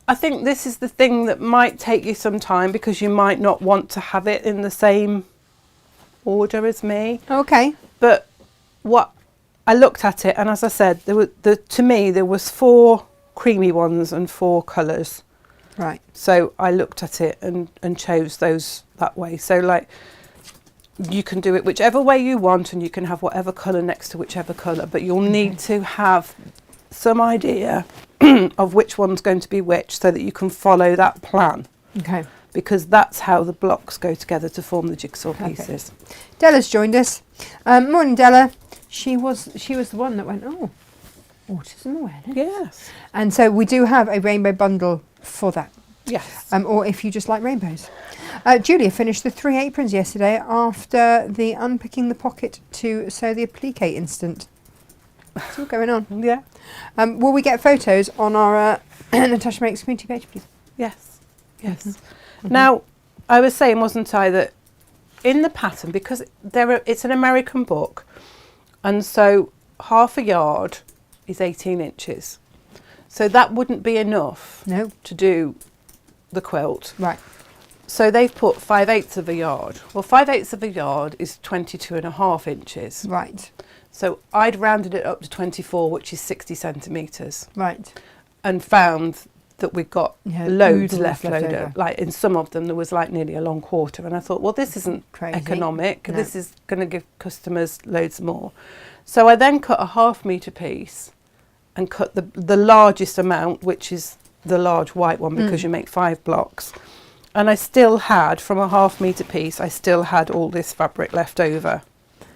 S2: I think this is the thing that might take you some time because you might not want to have it in the same order as me.
S1: Okay.
S2: But what I looked at it, and as I said, to me there was 4 creamy ones and 4 colours.
S1: Right.
S2: So I looked at it and chose those that way. So like you can do it whichever way you want, and you can have whatever colour next to whichever colour, but you'll need to have some idea of which one's going to be which so that you can follow that plan.
S1: Okay.
S2: Because that's how the blocks go together to form the jigsaw pieces.
S1: Della's joined us. Morning, Della. She was the one that went, autism awareness.
S2: Yes.
S1: And so we do have a rainbow bundle for that.
S2: Yes.
S1: Or if you just like rainbows. Julia finished the 3 aprons yesterday after the unpicking the pocket to sew the applique instant. It's all going on.
S2: Yeah.
S1: Will we get photos on our Natasha Makes community page, please?
S2: Yes. Yes. Mm-hmm. Now, I was saying, wasn't I, that in the pattern, because it's an American book, and so half a yard is 18 inches. So that wouldn't be enough to do the quilt.
S1: Right.
S2: So they've put 5/8 of a yard. Well, 5/8 of a yard is 22.5 inches.
S1: Right.
S2: So I'd rounded it up to 24, which is 60 centimetres.
S1: Right.
S2: And found that we've got loads left over. Like in some of them, there was like nearly a long quarter. And I thought, well, this isn't
S1: crazy.
S2: Economic.
S1: No.
S2: This is going to give customers loads more. So I then cut a 1/2 metre piece and cut the largest amount, which is the large white one, because you make 5 blocks. And I still had, from a 1/2 metre piece, I still had all this fabric left over.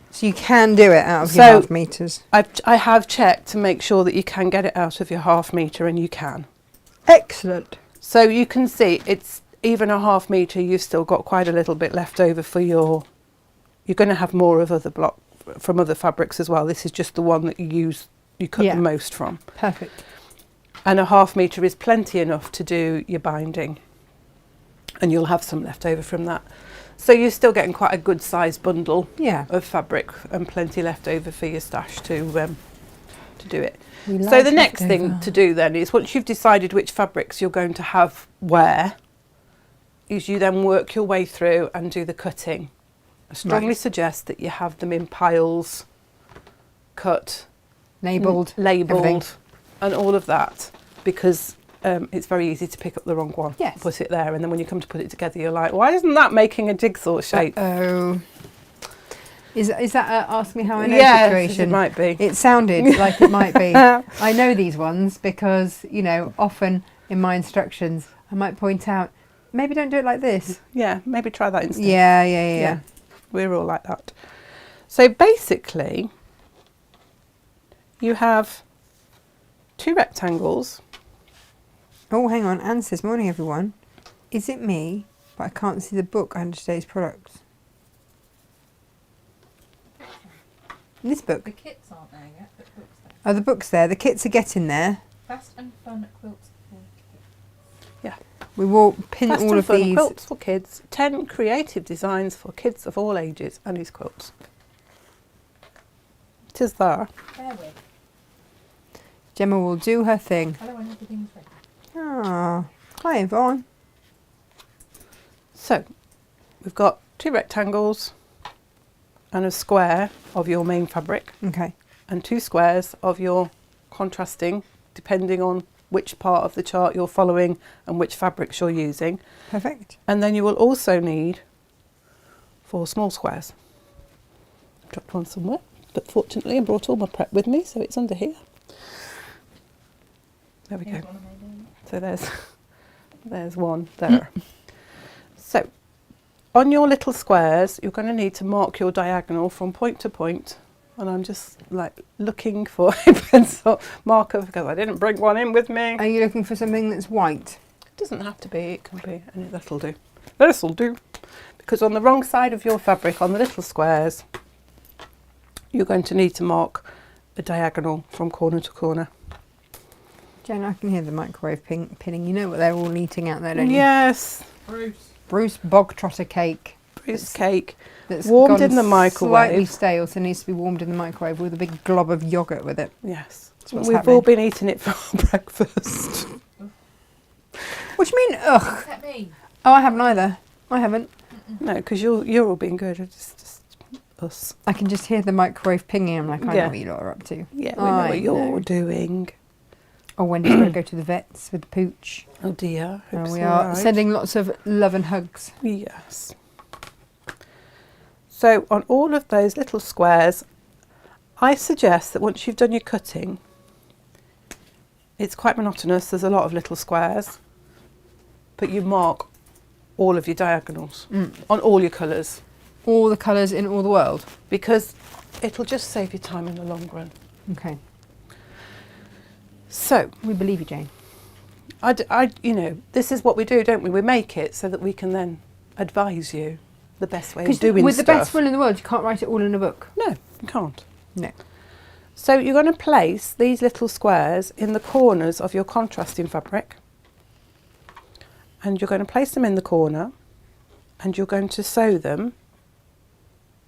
S1: So you can do it out of your 1/2 metres?
S2: I have checked to make sure that you can get it out of your 1/2 metre, and you can.
S1: Excellent.
S2: So you can see it's even a 1/2 metre, you've still got quite a little bit left over for you're going to have more of other block from other fabrics as well. This is just the one that you cut the most from.
S1: Perfect.
S2: And a 1/2 metre is plenty enough to do your binding, and you'll have some left over from that. So you're still getting quite a good sized bundle of fabric and plenty left over for your stash to do it. So the next thing to do then is, once you've decided which fabrics you're going to have where, is you then work your way through and do the cutting. I strongly suggest that you have them in piles, cut,
S1: labelled,
S2: and all of that, because it's very easy to pick up the wrong one, put it there, and then when you come to put it together, you're like, why isn't that making a jigsaw shape?
S1: Oh. Is that a ask me how I know situation?
S2: It might be.
S1: It sounded like it might be. I know these ones because, often in my instructions, I might point out, maybe don't do it like this.
S2: Yeah, maybe try that instead.
S1: Yeah.
S2: We're all like that. So basically, you have 2 rectangles.
S1: Oh, hang on. Anne says, morning, everyone. Is it me? But I can't see the book under today's products. This book?
S3: The kits aren't there yet, but the book's there.
S1: Oh, the book's there. The kits are getting there.
S3: Fast and fun quilts for kids.
S2: Yeah.
S1: We will pin
S2: Fast
S1: all
S2: and
S1: of
S2: fun
S1: these.
S2: quilts for kids. 10 creative designs for kids of all ages and his quilts. It is there.
S3: Bear with.
S1: Gemma will do her thing.
S3: Hello, when everything's ready.
S1: Ah, hi Yvonne.
S2: So, we've got 2 rectangles and a square of your main fabric.
S1: Okay.
S2: And 2 squares of your contrasting, depending on which part of the chart you're following and which fabrics you're using.
S1: Perfect.
S2: And then you will also need 4 small squares. dropped one somewhere, but fortunately I brought all my prep with me, so it's under here. There we go. So there's one there. So on your little squares, you're going to need to mark your diagonal from point to point. And I'm just like looking for a pencil marker because I didn't bring one in with me.
S1: Are you looking for something that's white?
S2: It doesn't have to be, it can be, and that'll do. This'll do. Because on the wrong side of your fabric, on the little squares, you're going to need to mark a diagonal from corner to corner.
S1: Jen, I can hear the microwave pinning. You know what they're all eating out there, don't you?
S2: Yes.
S1: Bruce bog trotter cake.
S2: Bruce cake.
S1: That's
S2: Warmed
S1: gone
S2: in the microwave.
S1: Slightly stale, so it needs to be warmed in the microwave with a big glob of yoghurt with it.
S2: Yes.
S1: What's
S2: We've
S1: happening.
S2: all been eating it for breakfast.
S1: What do you mean, ugh?
S3: What's that mean?
S1: Oh, I haven't either. I haven't.
S2: No, because you're all being good. It's just us.
S1: I can just hear the microwave pinging. I'm like, I
S2: Yeah.
S1: know what you lot are up to.
S2: Yeah, we know
S1: I
S2: what you're
S1: know.
S2: doing.
S1: Oh, Wendy's got to go to the vets with the pooch.
S2: Oh dear.
S1: And
S2: Hope's
S1: we
S2: all
S1: are
S2: right.
S1: sending lots of love and hugs.
S2: Yes. So on all of those little squares, I suggest that once you've done your cutting, it's quite monotonous, there's a lot of little squares, but you mark all of your diagonals on all your colours,
S1: All the colours in all the world.
S2: because it'll just save you time in the long run.
S1: Okay.
S2: So,
S1: We believe you, Jane.
S2: you know, this is what we do, don't we? We make it so that we can then advise you the best way of
S1: Because
S2: doing
S1: with
S2: stuff.
S1: the best will in the world, you can't write it all in a book.
S2: No, you can't.
S1: No.
S2: So you're going to place these little squares in the corners of your contrasting fabric, and you're going to place them in the corner, and you're going to sew them.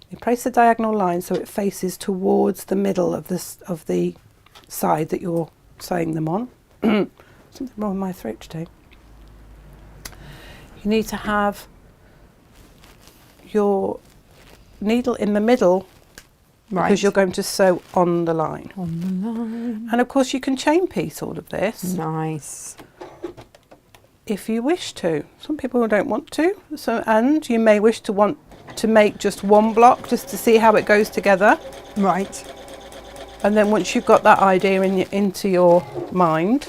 S2: You place a diagonal line so it faces towards the middle of the side that you're sewing them on. Something wrong with my throat today. You need to have your needle in the middle,
S1: Right.
S2: because you're going to sew on the line.
S1: On the line.
S2: And of course you can chain piece all of this
S1: Nice.
S2: if you wish to. Some people don't want to, and you may wish to want to make just one block just to see how it goes together.
S1: Right.
S2: And then once you've got that idea into your mind,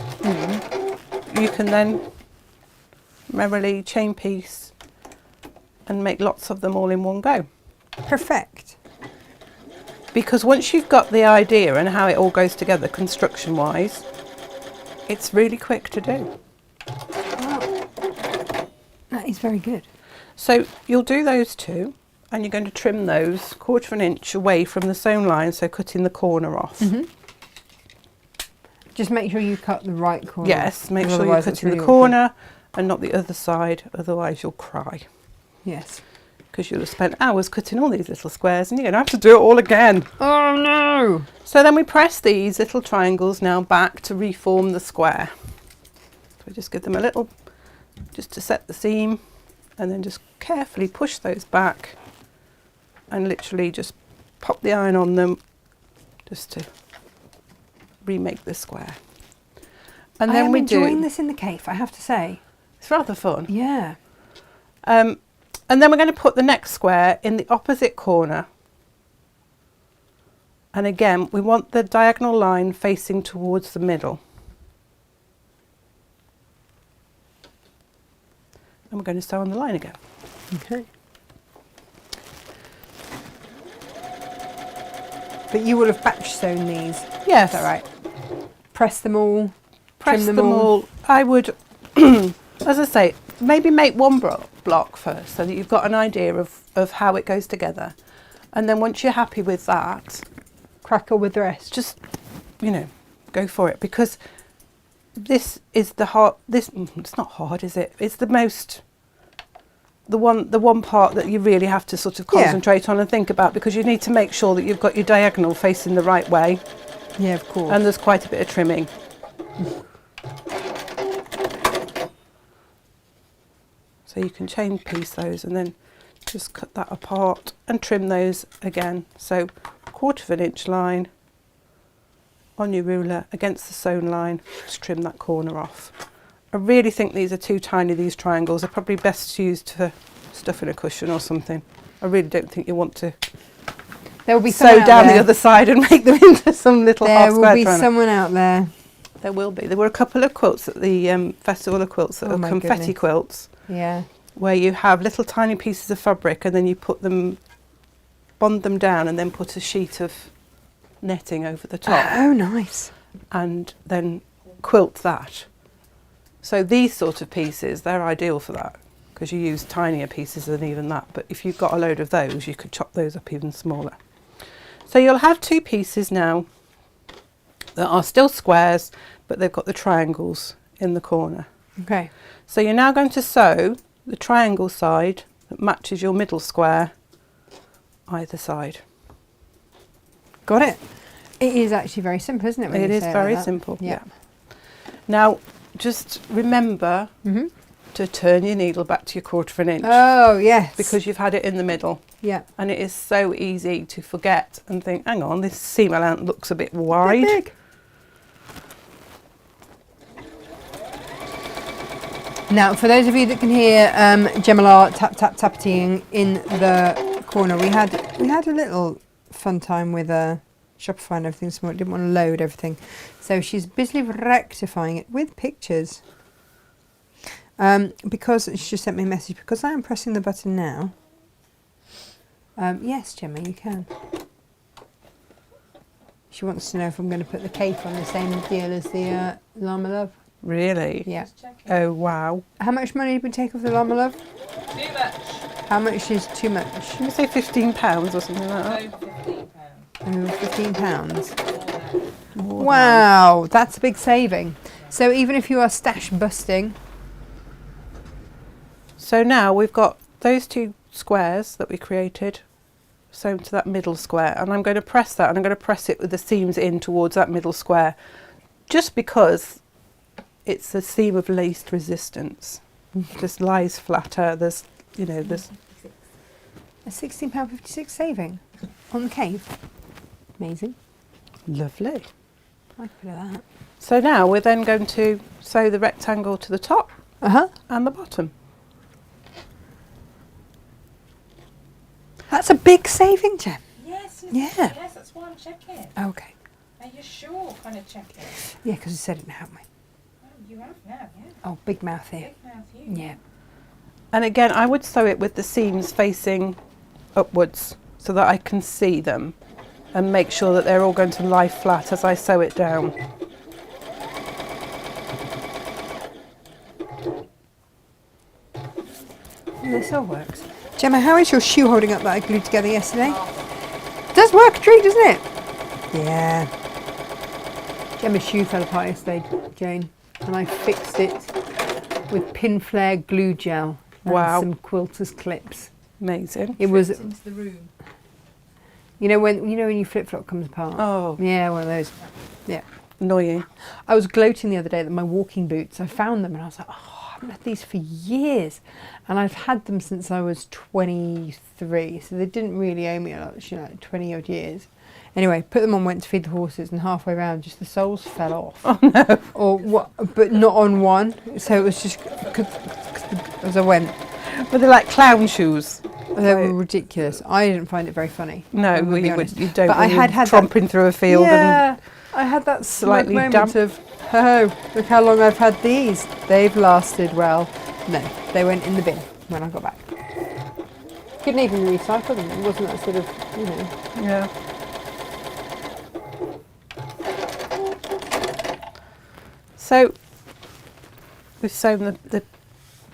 S2: you can then merrily chain piece and make lots of them all in one go.
S1: Perfect.
S2: Because once you've got the idea and how it all goes together construction wise, it's really quick to do.
S1: That is very good.
S2: So you'll do those two, and you're going to trim those 1/4 inch away from the sewn line, so cutting the corner off.
S1: Just make sure you cut the right corner.
S2: Yes, make sure you're
S1: Otherwise it's
S2: cutting
S1: really
S2: the corner and not the other side, otherwise you'll cry.
S1: awkward. Yes.
S2: Because you'll have spent hours cutting all these little squares and you're going to have to do it all again.
S1: Oh no!
S2: So then we press these little triangles now back to reform the square. So we just give them a little, just to set the seam, and then just carefully push those back and literally just pop the iron on them just to remake the square. And
S1: I
S2: then
S1: am
S2: we
S1: enjoying
S2: do,
S1: this in the cave, I have to say.
S2: it's rather fun.
S1: Yeah.
S2: And then we're going to put the next square in the opposite corner. And again, we want the diagonal line facing towards the middle. And we're going to sew on the line again.
S1: Okay. But you will have batch sewn these.
S2: Yes.
S1: Is that right? Press them all.
S2: Press
S1: trim
S2: them all. I would, as I say, maybe make one block first so that you've got an idea of how it goes together. And then once you're happy with that,
S1: Crackle with the rest.
S2: just, you know, go for it, because this is the hard, it's not hard, is it? It's the one part that you really have to sort of
S1: Yeah.
S2: concentrate on and think about, because you need to make sure that you've got your diagonal facing the right way,
S1: Yeah, of course.
S2: and there's quite a bit of trimming. So you can chain piece those and then just cut that apart and trim those again. So 1/4 inch line on your ruler against the sewn line, just trim that corner off. I really think these are too tiny, these triangles. They're probably best used for stuffing a cushion or something. I really don't think you want to
S1: There will be someone
S2: sew
S1: out
S2: down
S1: there.
S2: the other side and make them into some little
S1: There
S2: half
S1: will
S2: square
S1: be
S2: triangle.
S1: someone out there.
S2: There will be. There were a couple of quilts at the Festival of Quilts that
S1: Oh
S2: are
S1: my
S2: confetti
S1: goodness.
S2: quilts,
S1: Yeah.
S2: where you have little tiny pieces of fabric and then you put them, bond them down and then put a sheet of netting over the top
S1: Oh, nice.
S2: and then quilt that. So these sort of pieces, they're ideal for that because you use tinier pieces than even that. But if you've got a load of those, you could chop those up even smaller. So you'll have two pieces now that are still squares, but they've got the triangles in the corner.
S1: Okay.
S2: So you're now going to sew the triangle side that matches your middle square either side.
S1: Got it. It is actually very simple, isn't it? when
S2: It
S1: you
S2: is
S1: say it
S2: very
S1: like that?
S2: simple.
S1: Yeah.
S2: Now, just remember
S1: Mm-hmm.
S2: to turn your needle back to your 1/4 inch
S1: Oh, yes.
S2: because you've had it in the middle.
S1: Yeah.
S2: And it is so easy to forget and think, hang on, this seam allowance looks a bit
S1: They're
S2: wide.
S1: big. Now, for those of you that can hear Gemma tapping in the corner, we had a little fun time with Shopify and everything. So didn't want to load everything, so she's busily rectifying it with pictures. Because she just sent me a message. Because I am pressing the button now. Yes, Gemma, you can. She wants to know if I'm going to put the cape on the same deal as the Llama Love.
S2: Really?
S1: Yeah.
S3: Just checking.
S2: Oh, wow.
S1: How much money did we take off the Llama Love?
S3: Too much.
S1: How much is too much?
S2: Should we say £15 or something like that?
S3: Over £15.
S1: £15.
S2: More than.
S1: Wow, that's a big saving. So even if you are stash busting,
S2: So now we've got those two squares that we created sewn to that middle square, and I'm going to press that, and I'm going to press it with the seams in towards that middle square, just because it's a seam of least resistance. Just lies flatter. There's, there's
S1: a £16.56 saving on the cave. Amazing.
S2: lovely.
S1: I could bit of that.
S2: So now we're then going to sew the rectangle to the top and the bottom.
S1: That's a big saving, Jem.
S3: Yes,
S1: Yeah.
S3: yes, that's why I'm checking.
S1: Okay.
S3: Are you sure? Kind of checking.
S1: Yeah, because you said it now, mate.
S3: Oh, you have now, yeah.
S1: Oh, big mouth here.
S3: Big mouth you.
S1: Yeah.
S2: And again, I would sew it with the seams facing upwards so that I can see them and make sure that they're all going to lie flat as I sew it down.
S1: And this all works. Gemma, how is your shoe holding up that I glued together yesterday? It does work a treat, doesn't it? Yeah. Gemma's shoe fell apart yesterday, Jane, and I fixed it with pin flare glue gel and
S2: Wow.
S1: some quilters clips.
S2: Amazing.
S1: It was,
S3: Into the room.
S1: when your flip flop comes apart.
S2: Oh,
S1: Yeah, one of those. Yeah.
S2: annoying.
S1: I was gloating the other day that my walking boots, I found them and I was like, oh, I haven't had these for years. And I've had them since I was 23, so they didn't really owe me a lot, like 20 odd years. Anyway, put them on, went to feed the horses, and halfway around, just the soles fell off.
S2: Oh no.
S1: Or what? But not on one, so it was just as I went.
S2: But they're like clown shoes.
S1: They
S2: Right.
S1: were ridiculous. I didn't find it very funny.
S2: No,
S1: I'm gonna be
S2: you
S1: honest.
S2: don't.
S1: But
S2: when
S1: I
S2: you're
S1: had that-
S2: tromping through a field and
S1: Yeah, I had that
S2: slightly
S1: slightly moment
S2: damp.
S1: of, oh, look how long I've had these. They've lasted well. No, they went in the bin when I got back. Couldn't even recycle them. It wasn't that sort of,
S2: yeah. So we've sewn the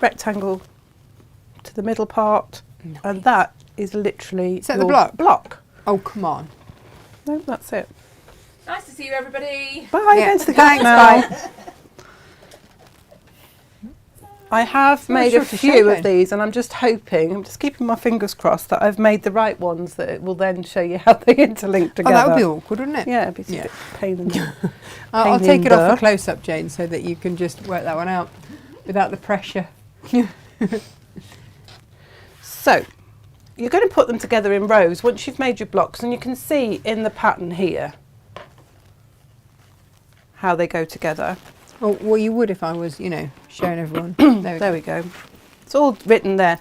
S2: rectangle to the middle part, and that is literally
S1: Is that the
S2: your
S1: block?
S2: block.
S1: Oh, come on.
S2: No, that's it.
S3: Nice to see you, everybody.
S2: Bye.
S1: Yeah,
S2: Go to the
S1: thanks,
S2: cat now.
S1: bye.
S2: I have
S1: Oh,
S2: made
S1: sure
S2: a
S1: to
S2: few
S1: show
S2: of
S1: then.
S2: these, and I'm just keeping my fingers crossed that I've made the right ones that it will then show you how they interlink
S1: Oh,
S2: together.
S1: that would be awkward, wouldn't it?
S2: Yeah, it'd be a
S1: Yeah.
S2: bit pain in the
S1: I'll
S2: pain
S1: take
S2: in
S1: it off
S2: the-
S1: a close-up, Jane, so that you can just work that one out without the pressure.
S2: So, you're going to put them together in rows once you've made your blocks, and you can see in the pattern here how they go together.
S1: Oh, well, you would if I was, showing everyone. There we
S2: There
S1: go.
S2: we go. It's all written there.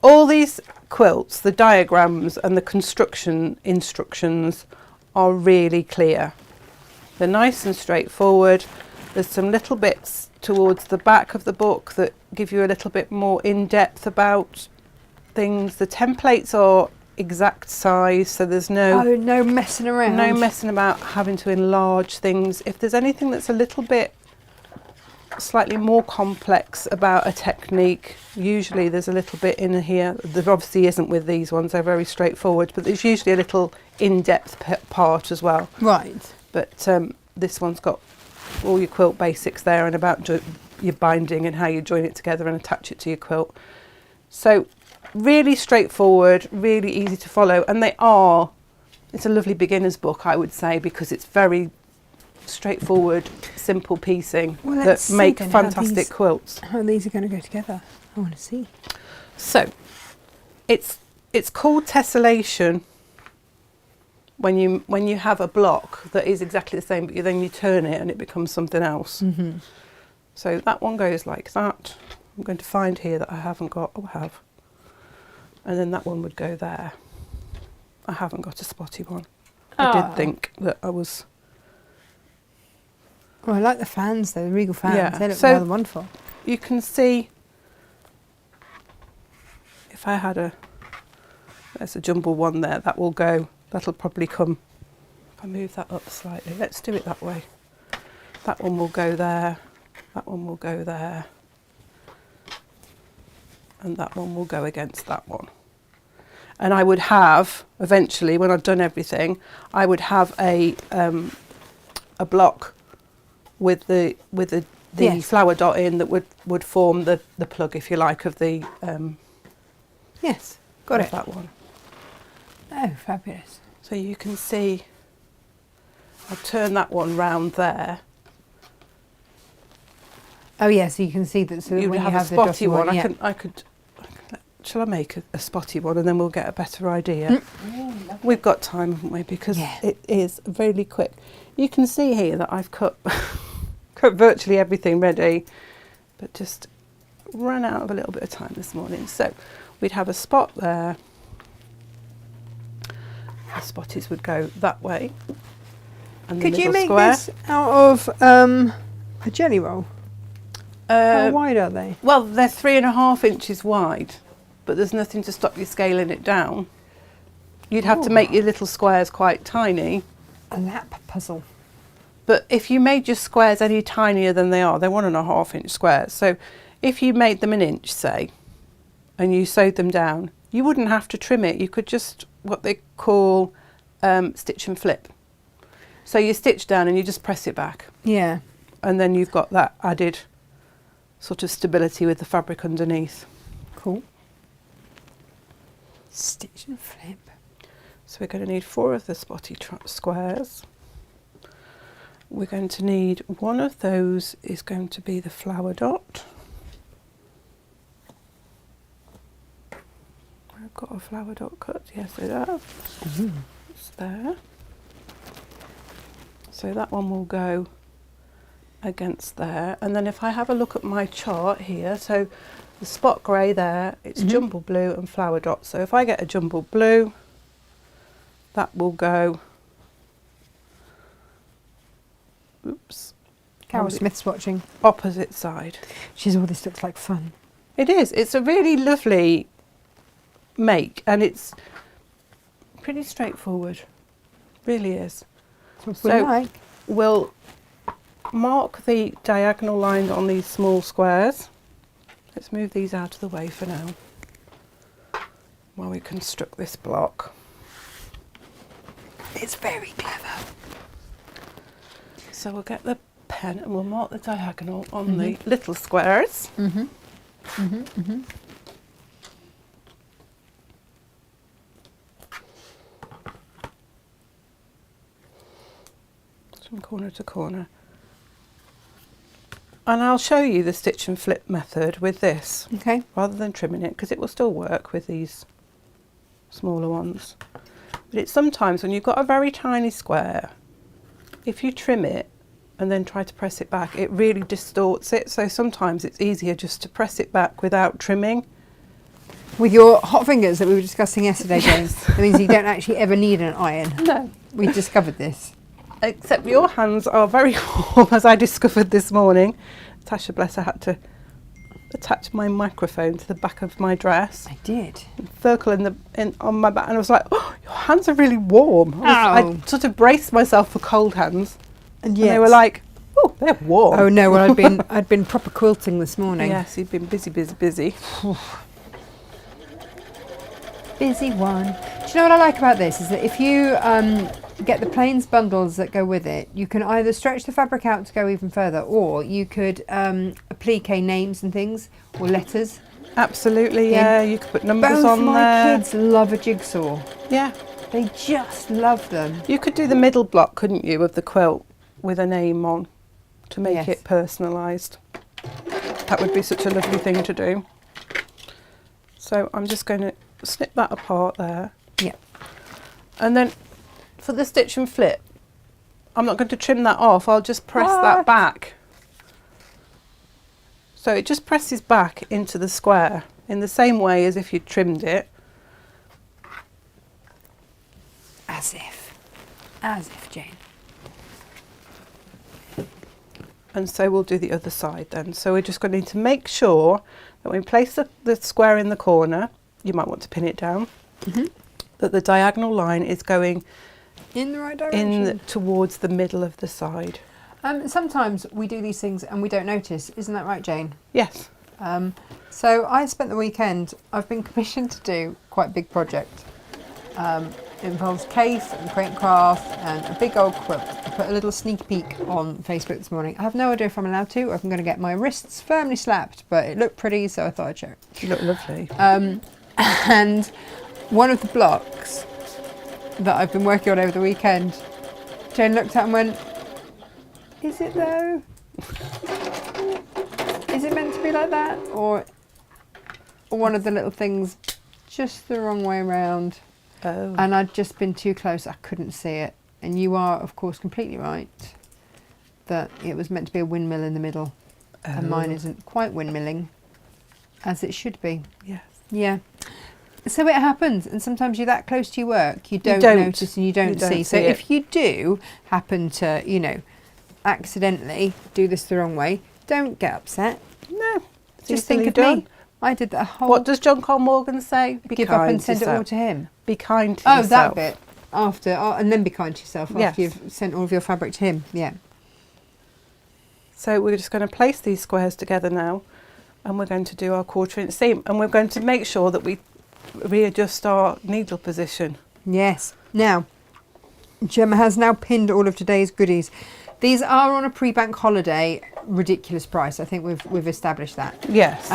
S2: All these quilts, the diagrams and the construction instructions are really clear. They're nice and straightforward. There's some little bits towards the back of the book that give you a little bit more in-depth about things. The templates are exact size, so there's no
S1: messing around.
S2: no messing about having to enlarge things. If there's anything that's a little bit slightly more complex about a technique, usually there's a little bit in here. There obviously isn't with these ones, they're very straightforward, but there's usually a little in-depth part as well.
S1: Right.
S2: But this one's got all your quilt basics there and about your binding and how you join it together and attach it to your quilt. So really straightforward, really easy to follow, and it's a lovely beginner's book, I would say, because it's very straightforward, simple piecing that make fantastic quilts.
S1: How these are going to go together, I want to see.
S2: So it's called tessellation when you have a block that is exactly the same, but then you turn it and it becomes something else.
S1: Mm-hmm.
S2: So that one goes like that. I'm going to find here that I haven't got. Oh, I have. And then that one would go there. I haven't got a spotty one. I did think that I was.
S1: Oh, I like the fans though, the regal fans.
S2: Yeah.
S1: They look
S2: So
S1: rather wonderful.
S2: You can see if I had there's a jumble one there, that will go. That'll probably come. If I move that up slightly, let's do it that way. That one will go there. That one will go there. And that one will go against that one. And I would have, eventually, when I've done everything, I would have a block with the
S1: Yes.
S2: flower dot in that would form the plug, if you like, of the
S1: Yes, got
S2: of
S1: it.
S2: that one.
S1: Oh, fabulous.
S2: So you can see, I'll turn that one round there.
S1: Oh yeah, so you can see that. So
S2: You
S1: when
S2: have
S1: you
S2: a
S1: have the dotty
S2: spotty one.
S1: yeah.
S2: I could. Shall I make a spotty one and then we'll get a better idea?
S3: Ooh, lovely.
S2: We've got time, haven't we? Because
S1: Yeah.
S2: it is really quick. You can see here that I've cut virtually everything ready, but just ran out of a little bit of time this morning. So we'd have a spot there. The spotties would go that way. And the
S1: Could you
S2: little
S1: make
S2: square.
S1: this out of a jelly roll? How wide are they?
S2: Well, they're 3.5 inches wide, but there's nothing to stop you scaling it down. You'd have to make your little squares quite tiny.
S1: A lap puzzle.
S2: But if you made your squares any tinier than they're 1.5 inch squares. So if you made them an inch, say, and you sewed them down, you wouldn't have to trim it. You could just, what they call stitch and flip. So you stitch down and you just press it back.
S1: Yeah.
S2: And then you've got that added sort of stability with the fabric underneath.
S1: Cool. Stitch and flip.
S2: So we're going to need 4 of the spotty squares. We're going to need one of those is going to be the flower dot. I've got a flower dot cut, yes I have. It's there. So that one will go against there. And then if I have a look at my chart here, so the spot grey there, it's jumble blue and flower dot. So if I get a jumble blue, that will go, oops,
S1: Carol
S2: on the
S1: Smith's watching.
S2: opposite side.
S1: She's all this looks like fun.
S2: It is. It's a really lovely make and it's pretty straightforward. Really is.
S1: That's what we
S2: So
S1: like.
S2: we'll mark the diagonal line on these small squares. Let's move these out of the way for now while we construct this block.
S1: It's very clever.
S2: So we'll get the pen and we'll mark the diagonal on the little squares. From corner to corner. And I'll show you the stitch and flip method with this
S1: Okay.
S2: rather than trimming it because it will still work with these smaller ones. But it's sometimes when you've got a very tiny square, if you trim it and then try to press it back, it really distorts it. So sometimes it's easier just to press it back without trimming
S1: With your hot fingers that we were discussing yesterday, James, that means you don't actually ever need an iron.
S2: No.
S1: We discovered this.
S2: Except your hands are very warm, as I discovered this morning. Natasha, bless her, had to attach my microphone to the back of my dress.
S1: I did.
S2: Circle on my back, and I was like, "Oh, your hands are really warm." I sort of braced myself for cold hands, and they were like, "Oh, they're warm."
S1: Oh no! Well, I'd been proper quilting this morning.
S2: Yes, you've been busy.
S1: Busy one. Do you know what I like about this is that if you get the plains bundles that go with it, you can either stretch the fabric out to go even further, or you could applique names and things or letters.
S2: Absolutely, yeah. You could put numbers
S1: Both
S2: on
S1: my
S2: there.
S1: kids love a jigsaw.
S2: Yeah.
S1: They just love them.
S2: You could do the middle block, couldn't you, of the quilt with a name on to make
S1: Yes.
S2: it personalised. That would be such a lovely thing to do. So I'm just going to snip that apart there.
S1: Yeah.
S2: And then for the stitch and flip, I'm not going to trim that off, I'll just press that back. So it just presses back into the square in the same way as if you trimmed it.
S1: As if, Jane.
S2: And so we'll do the other side then. So we're just going to need to make sure that when we place the square in the corner, you might want to pin it down, that the diagonal line is going
S1: in the right direction.
S2: Towards the middle of the side.
S1: Sometimes we do these things and we don't notice. Isn't that right, Jane?
S2: Yes.
S1: So I spent the weekend, I've been commissioned to do quite a big project. It involves case and print craft and a big old quilt. I put a little sneak peek on Facebook this morning. I have no idea if I'm allowed to or if I'm going to get my wrists firmly slapped, but it looked pretty, so I thought I'd share it.
S2: You look lovely.
S1: And one of the blocks that I've been working on over the weekend, Jane looked at and went, "Is it though? Is it meant to be like that? Or one of the little things just the wrong way around?"
S2: Oh.
S1: And I'd just been too close, I couldn't see it. And you are, of course, completely right that it was meant to be a windmill in the middle. And mine isn't quite windmilling, as it should be.
S2: Yes.
S1: Yeah. So it happens, and sometimes you're that close to your work, you don't notice and you don't see. So if you do happen to, accidentally do this the wrong way, don't get upset.
S2: No.
S1: Just think of me. I did that whole...
S2: What does John Cole Morgan say?
S1: Give up and send it all to him.
S2: Be kind to yourself.
S1: Oh, that bit. After, and then be kind to yourself after
S2: Yes.
S1: you've sent all of your fabric to him. Yeah.
S2: So we're just going to place these squares together now, and we're going to do our 1/4 inch seam, and we're going to make sure that we readjust our needle position.
S1: Yes. Now, Gemma has now pinned all of today's goodies. These are on a pre-bank holiday ridiculous price. I think we've established that.
S2: Yes.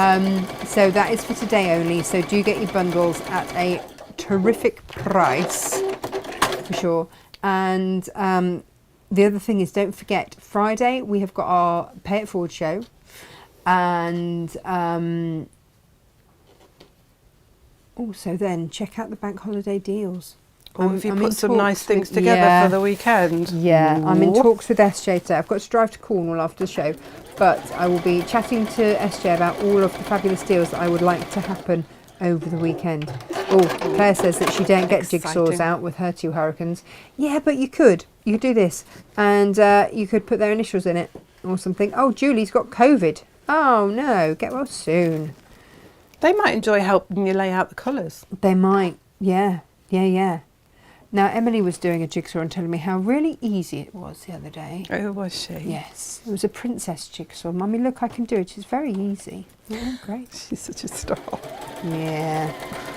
S1: So that is for today only. So do get your bundles at a terrific price for sure. And the other thing is, don't forget, Friday we have got our Pay It Forward show, and also then check out the bank holiday deals.
S2: Have you put some nice things together for the weekend?
S1: Yeah,
S2: Ooh.
S1: I'm in talks with SJ today. I've got to drive to Cornwall after the show, but I will be chatting to SJ about all of the fabulous deals that I would like to happen over the weekend. Oh, Claire says that she don't get jigsaws out with her 2 hurricanes. Yeah, but you could. You could do this, and you could put their initials in it or something. Oh, Julie's got COVID. Oh no, get well soon.
S2: They might enjoy helping you lay out the colours.
S1: They might. Yeah. Now, Emily was doing a jigsaw and telling me how really easy it was the other day.
S2: Oh, was she?
S1: Yes. It was a princess jigsaw. Mummy, look, I can do it. It's very easy. Oh, great.
S2: She's such a star.
S1: Yeah.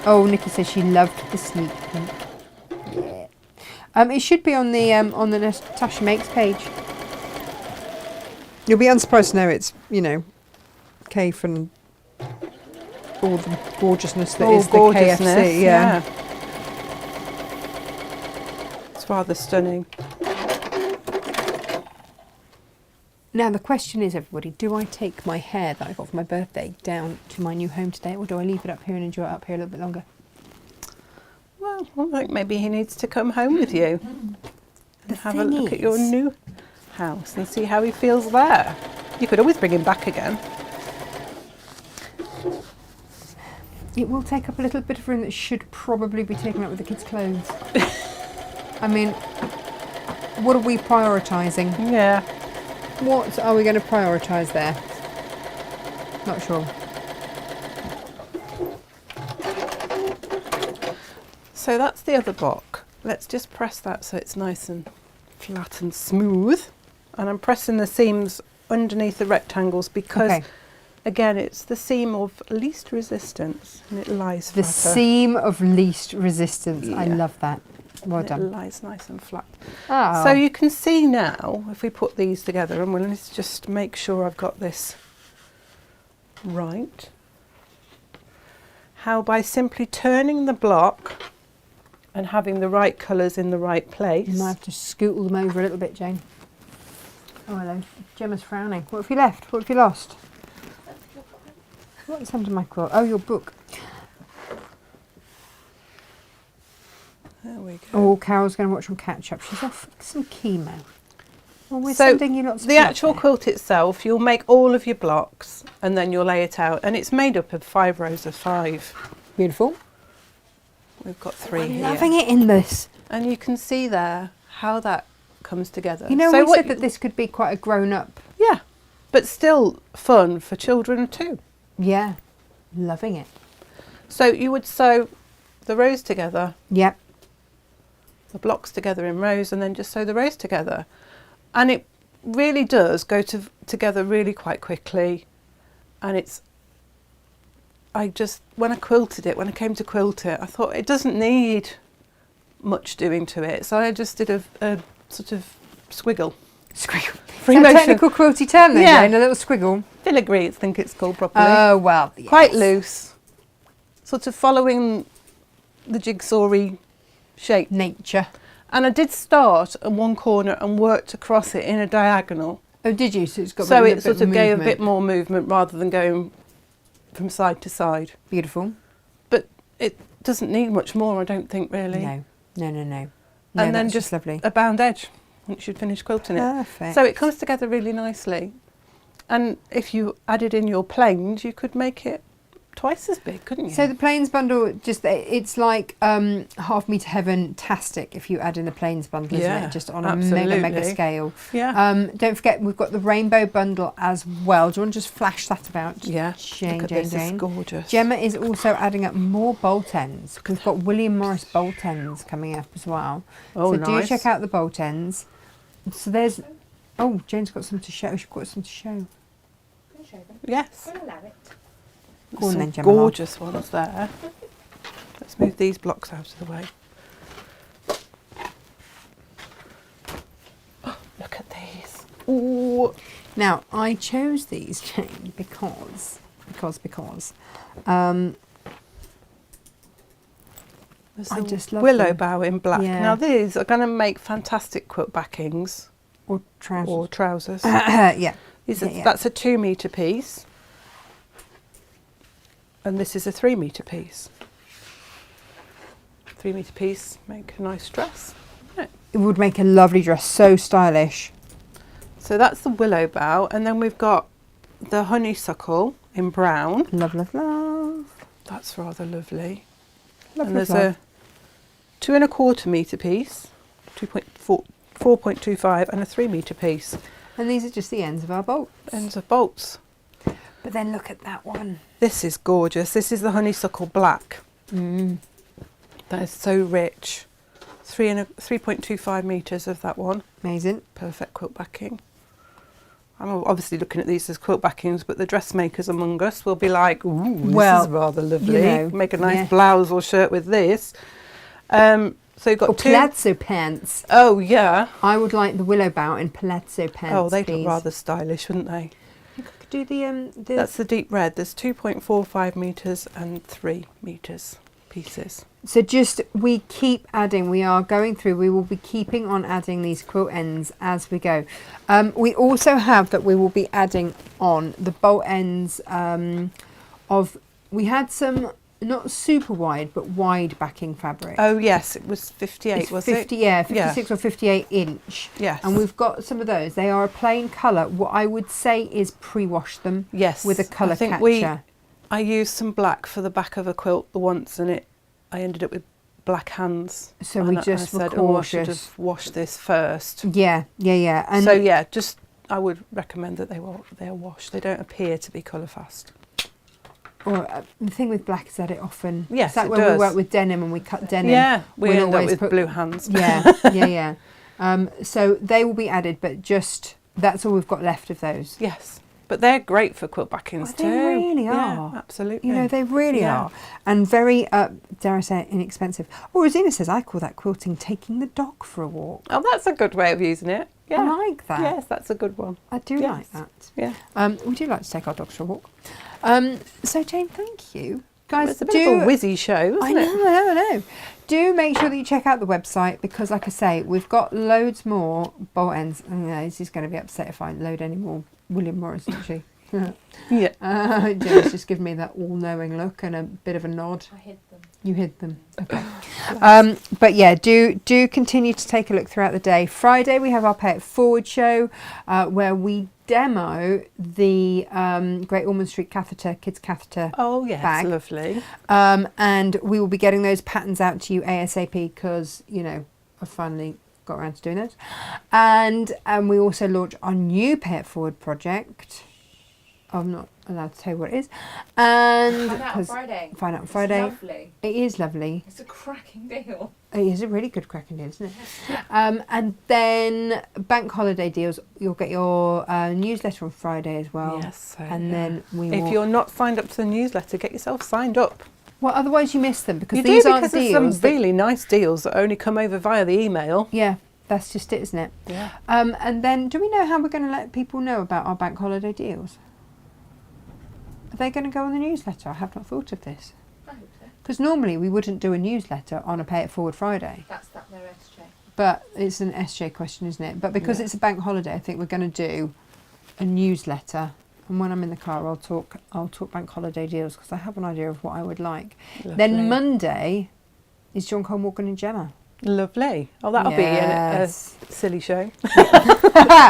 S1: Oh, Nikki says she loved the sneak peek. Yeah. It should be on the Natasha Makes page. You'll be unsurprised to know it's, Kafe and all the gorgeousness that is the KFC. Yeah.
S2: It's rather stunning.
S1: Now the question is, everybody, do I take my hair that I got for my birthday down to my new home today, or do I leave it up here and enjoy it up here a little bit longer?
S2: Well, I think maybe he needs to come home with you and have a look at your new house and see how he feels there. You could always bring him back again.
S1: It will take up a little bit of room that should probably be taken up with the kids' clothes. I mean, what are we prioritising?
S2: Yeah.
S1: What are we going to prioritise there? Not sure.
S2: So that's the other block. Let's just press that so it's nice and flat and smooth. And I'm pressing the seams underneath the rectangles because,
S1: Okay.
S2: again, it's the seam of least resistance and it lies
S1: The
S2: flatter.
S1: seam of least resistance. I
S2: Yeah.
S1: love that. Well
S2: And it
S1: done.
S2: lies nice and flat.
S1: Oh.
S2: So you can see now, if we put these together, and we'll just make sure I've got this right, how by simply turning the block and having the right colours in the right place.
S1: You might have to scootle them over a little bit, Jane. Oh, hello. Gemma's frowning. What have you left? What have you lost? What's under my quilt? Oh, your book.
S2: There we go.
S1: Oh, Carol's going to watch them catch up. She's off some chemo. Well, we're
S2: So
S1: sending you lots of
S2: the
S1: love
S2: actual
S1: there.
S2: quilt itself, you'll make all of your blocks and then you'll lay it out. And it's made up of 5 rows of 5.
S1: Beautiful.
S2: We've got 3
S1: I'm
S2: here.
S1: loving it in this.
S2: And you can see there how that comes together.
S1: You know,
S2: So
S1: we
S2: what
S1: said that this could be quite a grown-up.
S2: Yeah, but still fun for children too.
S1: Yeah. Loving it.
S2: So you would sew the rows together,
S1: Yep.
S2: the blocks together in rows, and then just sew the rows together. And it really does go together really quite quickly. And when I quilted it, when I came to quilt it, I thought it doesn't need much doing to it. So I just did a sort of squiggle.
S1: Squiggle.
S2: Free
S1: Is that a
S2: motion.
S1: technical quilty term then,
S2: Yeah.
S1: Jane? A little squiggle.
S2: Filigree, I think it's called properly.
S1: Oh, well. Yes.
S2: Quite loose. Sort of following the jigsaw-y shape.
S1: Nature.
S2: And I did start at one corner and worked across it in a diagonal.
S1: Oh, did you? So it's got
S2: So
S1: a
S2: it
S1: bit
S2: sort of gave a
S1: movement.
S2: bit more movement rather than going from side to side.
S1: Beautiful.
S2: But it doesn't need much more, I don't think, really.
S1: No. No. No,
S2: And then
S1: that's
S2: just
S1: lovely.
S2: a bound edge once you'd finished quilting it.
S1: Perfect.
S2: So it comes together really nicely. And if you added in your planes, you could make it twice as big, couldn't you?
S1: So the plains bundle, it's like half meter heaven-tastic if you add in the plains bundle, isn't
S2: Yeah,
S1: it? Just on
S2: absolutely.
S1: a mega scale.
S2: Yeah.
S1: Don't forget, we've got the rainbow bundle as well. Do you want to just flash that about?
S2: Yeah.
S1: Jane,
S2: Look at
S1: Jane,
S2: this,
S1: Jane.
S2: it's gorgeous.
S1: Gemma is also adding up more bolt ends. We've got William Morris bolt ends coming up as well.
S2: Oh,
S1: so
S2: nice.
S1: do check out the bolt ends. So there's... Oh, Jane's got some to show. She's got some to show.
S3: Can you show them?
S2: Yes.
S3: I'll allow it.
S1: Go on
S2: Some
S1: then, Gemma. love.
S2: gorgeous ones there. Let's move these blocks out of the way. Oh, look at these. Ooh.
S1: Now, I chose these, Jane, because
S2: There's
S1: I
S2: a
S1: just love
S2: willow
S1: them.
S2: bough in black.
S1: Yeah.
S2: Now these are going to make fantastic quilt backings
S1: or trousers.
S2: or trousers.
S1: Yeah.
S2: These are,
S1: Yeah.
S2: That's a 2 metre piece. And this is a 3 metre piece. 3 metre piece, make a nice dress. Right.
S1: It would make a lovely dress, so stylish.
S2: So that's the willow bough, and then we've got the honeysuckle in brown.
S1: Love, love, love.
S2: That's rather lovely.
S1: Love,
S2: And
S1: love,
S2: there's
S1: love.
S2: a 2 1/4 metre piece, 4.25, and a 3 metre piece.
S1: And these are just the ends of our bolts.
S2: Ends of bolts.
S1: But then look at that one.
S2: This is gorgeous. This is the honeysuckle black. That is so rich. 3.25 metres of that one.
S1: Amazing.
S2: Perfect quilt backing. I'm obviously looking at these as quilt backings, but the dressmakers among us will be like, ooh,
S1: Well,
S2: this is rather lovely.
S1: you know,
S2: Make a nice
S1: yeah.
S2: blouse or shirt with this. So you've got
S1: Or
S2: 2.
S1: palazzo pants.
S2: Oh, yeah.
S1: I would like the willow bough in palazzo pants.
S2: Oh, they'd
S1: please.
S2: look rather stylish, wouldn't they?
S1: You could do the
S2: That's the deep red. There's 2.45 metres and 3 metres pieces.
S1: So just, we keep adding, we are going through, we will be keeping on adding these quilt ends as we go. We also have that we will be adding on the bolt ends we had some, not super wide, but wide backing fabric.
S2: Oh, yes, it was 58,
S1: It's
S2: was
S1: 50,
S2: it?
S1: yeah, 56 or 58 inch.
S2: Yes.
S1: And we've got some of those. They are a plain colour. What I would say is pre-wash them
S2: Yes.
S1: with a colour
S2: I think
S1: catcher.
S2: I used some black for the back of a quilt once, and I ended up with black hands.
S1: So
S2: and
S1: we
S2: I
S1: just were
S2: said, oh, I should
S1: cautious.
S2: have washed this first.
S1: Yeah. And
S2: So yeah, just I would recommend that they're washed. They don't appear to be colour fast.
S1: or the thing with black is that it often.
S2: Yes,
S1: it's like
S2: it
S1: when we
S2: does.
S1: work with denim and we cut denim.
S2: Yeah, we
S1: we'll
S2: end up
S1: always
S2: with blue hands.
S1: Yeah. So they will be added, but just that's all we've got left of those.
S2: Yes, but they're great for quilt backings too.
S1: They really
S2: Yeah,
S1: are.
S2: absolutely.
S1: You know, they really
S2: Yeah.
S1: are. And very, dare I say it, inexpensive. Or Rosina says, I call that quilting taking the dog for a walk.
S2: Oh, that's a good way of using it. Yeah.
S1: I like that.
S2: Yes, that's a good one.
S1: I do
S2: Yes.
S1: like that.
S2: Yeah.
S1: We do like to take our dogs for a walk. So Jane, thank you. Guys,
S2: It's a bit of a whizzy show, isn't
S1: I
S2: it?
S1: know. Do make sure that you check out the website because, like I say, we've got loads more bolt ends. I know he's going to be upset if I load any more William Morris, isn't she?
S2: Yeah.
S1: Jen's just giving me that all-knowing look and a bit of a nod.
S3: I hid them.
S1: You hid them. Okay. But yeah, do continue to take a look throughout the day. Friday we have our Pay It Forward show where we demo the Great Ormond Street catheter, kids catheter.
S2: Oh yes,
S1: bag.
S2: lovely.
S1: And we will be getting those patterns out to you ASAP because, you know, I finally got around to doing those. And we also launch our new Pay It Forward project. I'm not allowed to tell you what it is. And
S3: Find out on Friday.
S1: Find out on Friday.
S3: It's lovely.
S1: It is lovely.
S3: It's a cracking deal.
S1: It is a really good cracking deal, isn't it? And then bank holiday deals. You'll get your newsletter on Friday as well.
S2: Yes. So,
S1: And
S2: yeah.
S1: then we
S2: If
S1: will.
S2: you're not signed up to the newsletter, get yourself signed up.
S1: Well, otherwise you miss them because
S2: You
S1: these
S2: do,
S1: aren't
S2: because there's
S1: deals.
S2: some really nice deals that only come over via the email.
S1: Yeah, that's just it, isn't it?
S2: Yeah.
S1: And then, do we know how we're going to let people know about our bank holiday deals? Are they going to go on the newsletter? I have not thought of this.
S3: I hope so.
S1: Because normally we wouldn't do a newsletter on a Pay It Forward Friday.
S3: That's that their SJ.
S1: But it's an SJ question, isn't it? But because it's a bank holiday, I think we're going to do a newsletter. And when I'm in the car, I'll talk bank holiday deals because I have an idea of what I would like.
S2: Lovely.
S1: Then Monday is John Cole Morgan and Gemma.
S2: Lovely. Oh, that'll
S1: Yes.
S2: be a silly show.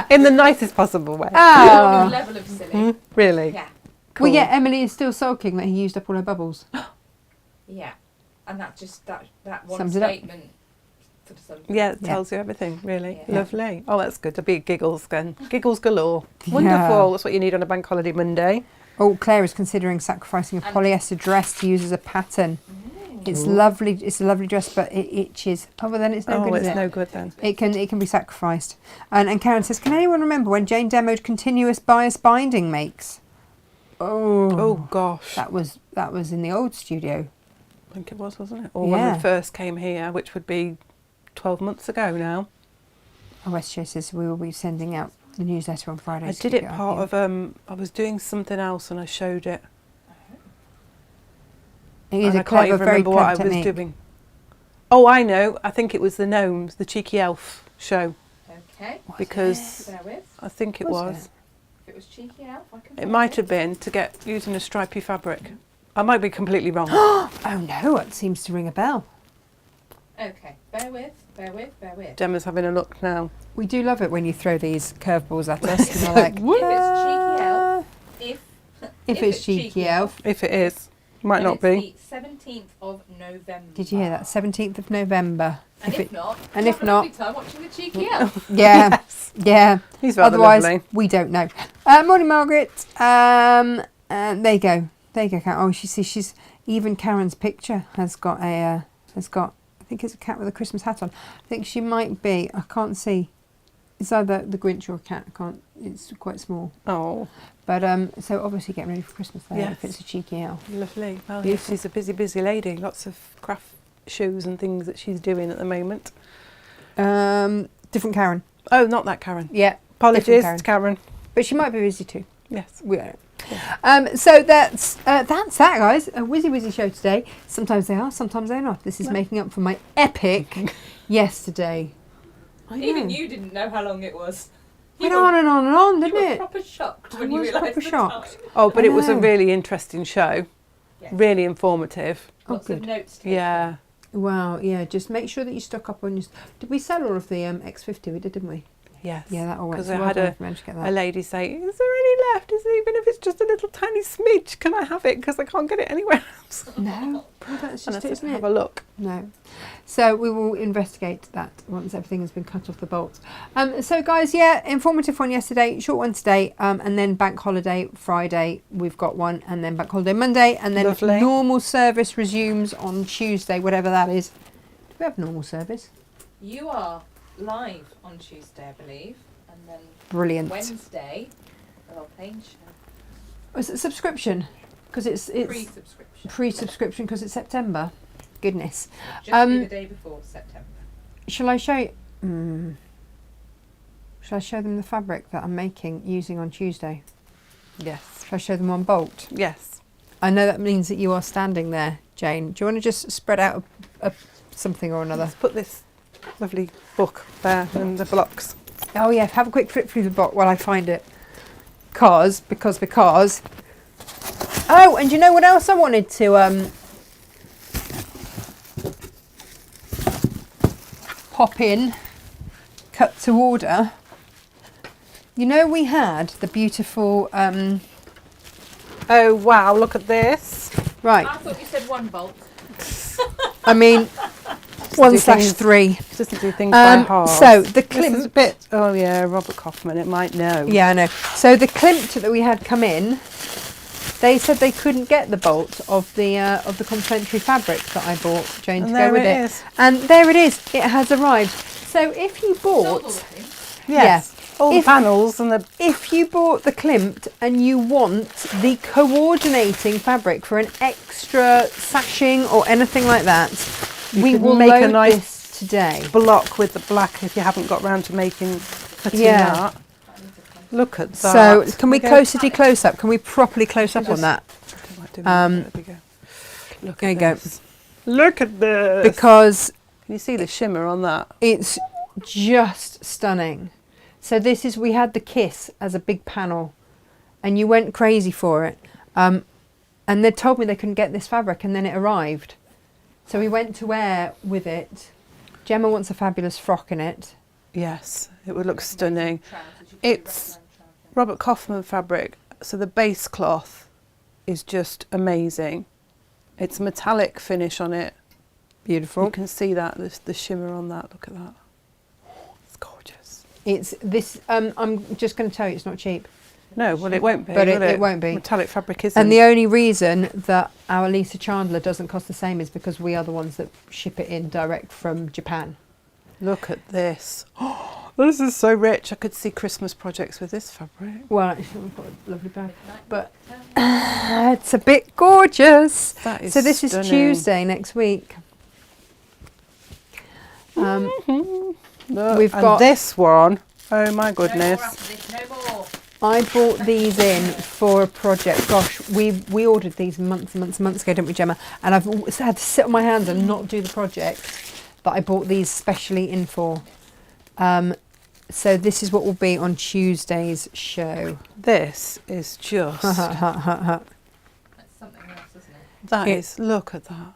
S2: In the nicest possible way.
S1: Oh.
S3: Level of silly.
S2: Really?
S3: Yeah.
S2: Cool.
S1: Well, yeah, Emily is still sulking that he used up all her bubbles.
S3: Yeah. And that just that one
S1: Sums it up.
S3: statement sort of sums it
S2: Yeah,
S3: up.
S2: it tells you everything, really.
S3: Yeah.
S2: Lovely. Oh, that's good. There'll be giggles then. Giggles galore.
S1: Yeah.
S2: Wonderful. That's what you need on a bank holiday Monday.
S1: Oh, Claire is considering sacrificing a
S3: And-
S1: polyester dress to use as a pattern.
S3: Mm.
S1: It's lovely. It's a lovely dress, but it itches. Oh, well, then it's no
S2: Oh,
S1: good,
S2: it's
S1: is it?
S2: no good then.
S1: It can be sacrificed. And Karen says, can anyone remember when Jane demoed continuous bias binding makes?
S2: Oh gosh.
S1: That was in the old studio.
S2: I think it was, wasn't it? Or when
S1: Yeah.
S2: we first came here, which would be 12 months ago now.
S1: Oh, SJ says we will be sending out the newsletter on Friday.
S2: I
S1: so
S2: did
S1: you
S2: it
S1: get our
S2: part
S1: view.
S2: of, I was doing something else and I showed it.
S1: It is
S2: And
S1: a
S2: I can't
S1: clever,
S2: even
S1: very
S2: remember what I
S1: clever
S2: was
S1: technique.
S2: doing. Oh, I know. I think it was the gnomes, the cheeky elf show.
S3: Okay.
S2: Because
S3: Bear with.
S2: I think it
S1: Was
S2: was.
S1: it?
S3: If it was cheeky elf, I can
S2: It
S3: find
S2: might have been to get using a stripy fabric. I might be completely wrong.
S1: Oh no, it seems to ring a bell.
S3: Okay. Bear with.
S2: Gemma's having a look now.
S1: We do love it when you throw these curveballs at us. And we're like,
S3: If it's cheeky elf,
S1: if it's cheeky elf.
S2: If it is, might
S3: then
S2: not
S3: it's
S2: be.
S3: the 17th of November.
S1: Did you hear that? 17th of November.
S3: And if
S1: it-
S3: not,
S1: and
S3: we'll
S1: if
S3: have a
S1: not-
S3: lovely time watching the cheeky elf.
S1: Yeah,
S2: Yes.
S1: yeah.
S2: He's rather
S1: Otherwise,
S2: lovely.
S1: we don't know. Morning, Margaret. There you go. There you go, Karen. Oh, she's even Karen's picture has got a I think it's a cat with a Christmas hat on. I think she might be. I can't see. It's either the Grinch or a cat. I can't. It's quite small.
S2: Oh,
S1: But so obviously getting ready for Christmas there.
S2: Yes.
S1: If it's a cheeky elf.
S2: lovely. Well, yes,
S1: Beautiful.
S2: she's a busy, busy lady. Lots of craft shows and things that she's doing at the moment.
S1: Different Karen.
S2: Oh, not that Karen.
S1: Yeah,
S2: Apologies
S1: Karen.
S2: to Karen.
S1: but she might be busy too.
S2: Yes.
S1: We don't know. So that's that, guys. A whizzy show today. Sometimes they are, sometimes they're not. This is making up for my epic yesterday. I know.
S3: Even you didn't know how long it was.
S1: Went on and on and on,
S3: You
S1: didn't
S3: were
S1: it?
S3: proper shocked
S1: I
S3: when you
S1: was
S3: realised
S1: proper
S3: the
S1: shocked.
S3: time.
S2: Oh, but
S1: I
S2: it was a
S1: know.
S2: really interesting show.
S3: Yes.
S2: Really informative.
S1: Oh,
S3: Lots of
S1: good.
S3: notes taken.
S2: Yeah.
S1: Wow, yeah. Just make sure that you stock up on your. Did we sell all of the X50? We did, didn't we?
S3: Yes.
S2: Yes.
S1: Yeah, that all went.
S2: Because
S1: So
S2: I
S1: well
S2: had
S1: done if you managed to get
S2: a
S1: that.
S2: lady say, "Is there any left? Even if it's just a little tiny smidge, can I have it? Because I can't get it anywhere else."
S1: No, well, that's
S2: And I
S1: just it,
S2: said,
S1: isn't
S2: "Have
S1: it?
S2: a look."
S1: No. So we will investigate that once everything has been cut off the bolts. So guys, yeah, informative one yesterday, short one today, and then bank holiday Friday we've got one, and then bank holiday Monday, and then
S2: Lovely.
S1: normal service resumes on Tuesday, whatever that is. Do we have normal service?
S3: You are live on Tuesday, I believe, and then
S1: Brilliant.
S3: Wednesday, a little plane show.
S1: Is it subscription? Because it's
S3: Pre-subscription.
S1: pre-subscription because it's September. Goodness.
S3: Just be the day before September.
S1: Shall I show you? Shall I show them the fabric that I'm making using on Tuesday?
S2: Yes.
S1: Shall I show them one bolt?
S2: Yes.
S1: I know that means that you are standing there, Jane. Do you want to just spread out something or another?
S2: Let's put this lovely book there and the blocks.
S1: Oh yeah, have a quick flip through the box while I find it. Because. Oh, and you know what else I wanted to pop in, cut to order. You know we had the beautiful
S2: Oh wow! Look at this.
S1: right.
S3: I thought you said one bolt.
S1: I mean 1/3.
S2: Doesn't do things by half.
S1: So the
S2: This is a
S1: Klimt.
S2: bit. Oh yeah, Robert Kaufman. It might know.
S1: Yeah, I know. So the Klimt that we had come in, they said they couldn't get the bolt of the complementary fabric that I bought, Jane,
S2: And
S1: to go
S2: there
S1: with
S2: it
S1: it.
S2: is.
S1: And there it is. It has arrived. So if you bought,
S2: Yes. All the
S1: If-
S2: panels and the.
S1: if you bought the Klimt and you want the coordinating fabric for an extra sashing or anything like that, we
S2: could
S1: will
S2: make a
S1: load
S2: nice
S1: this today.
S2: block with the black if you haven't got round to cutting
S1: Yeah.
S2: that. Look at that.
S1: So can we
S2: go-
S1: close up? Can we properly close up on that?
S2: There we go. Look
S1: There
S2: at
S1: you go.
S2: this. Look at this.
S1: Because
S2: Can you see the shimmer on that?
S1: it's just stunning. So this is, we had the Kiss as a big panel and you went crazy for it. And they told me they couldn't get this fabric and then it arrived. So we went to wear with it. Gemma wants a fabulous frock in it.
S2: Yes, it would look stunning. It's Robert Kaufman fabric, so the base cloth is just amazing. It's a metallic finish on it.
S1: Beautiful.
S2: You can see that, the shimmer on that. Look at that. It's gorgeous.
S1: It's this, I'm just going to tell you it's not cheap.
S2: No, well, it won't be.
S1: But
S2: will
S1: it won't be.
S2: Metallic fabric isn't.
S1: And the only reason that our Lisa Chandler doesn't cost the same is because we are the ones that ship it in direct from Japan.
S2: Look at this. Oh, this is so rich. I could see Christmas projects with this fabric.
S1: Well, actually, we've got a lovely bag. But it's a bit gorgeous.
S2: That is
S1: So this
S2: stunning.
S1: is Tuesday next week.
S2: Look,
S1: We've
S2: and
S1: got-
S2: this one. Oh my goodness.
S3: No more.
S1: I bought these in for a project. Gosh, we ordered these months ago, didn't we, Gemma? And I've had to sit on my hands and not do the project that I bought these specially in for. So this is what will be on Tuesday's show.
S2: This is just.
S3: That's something else, isn't it?
S2: That
S1: It-
S2: is. Look at that.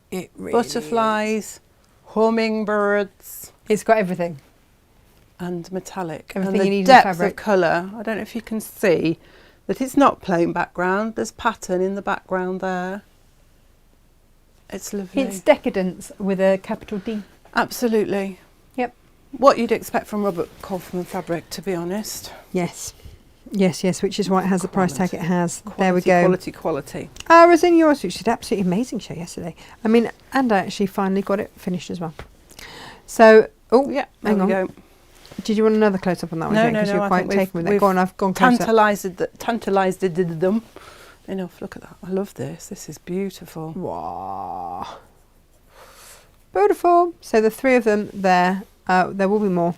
S1: It really
S2: Butterflies, hummingbirds,
S1: It's got everything.
S2: and metallic.
S1: Everything
S2: and the
S1: you need in
S2: depth
S1: fabric.
S2: of colour. I don't know if you can see that it's not plain background. There's pattern in the background there. It's lovely.
S1: It's decadence with a capital D.
S2: Absolutely.
S1: Yep.
S2: What you'd expect from Robert Kaufman fabric, to be honest.
S1: Yes. Yes, which is why it has the price tag it has. There we
S2: Quality,
S1: go.
S2: Quality.
S1: Ours and yours, which did absolutely amazing show yesterday. I mean, and I actually finally got it finished as well. So, oh,
S2: Yeah, there
S1: hang
S2: we
S1: on.
S2: go.
S1: Did you want another close up on that one?
S2: No,
S1: Jane?
S2: no,
S1: 'Cause
S2: no,
S1: you're
S2: I
S1: quite
S2: think we've-
S1: taken with it.
S2: we've
S1: Go on, I've gone close up.
S2: Tantalised them. Enough, look at that. I love this. This is beautiful.
S1: Wow. Beautiful. So the three of them there. There will be more.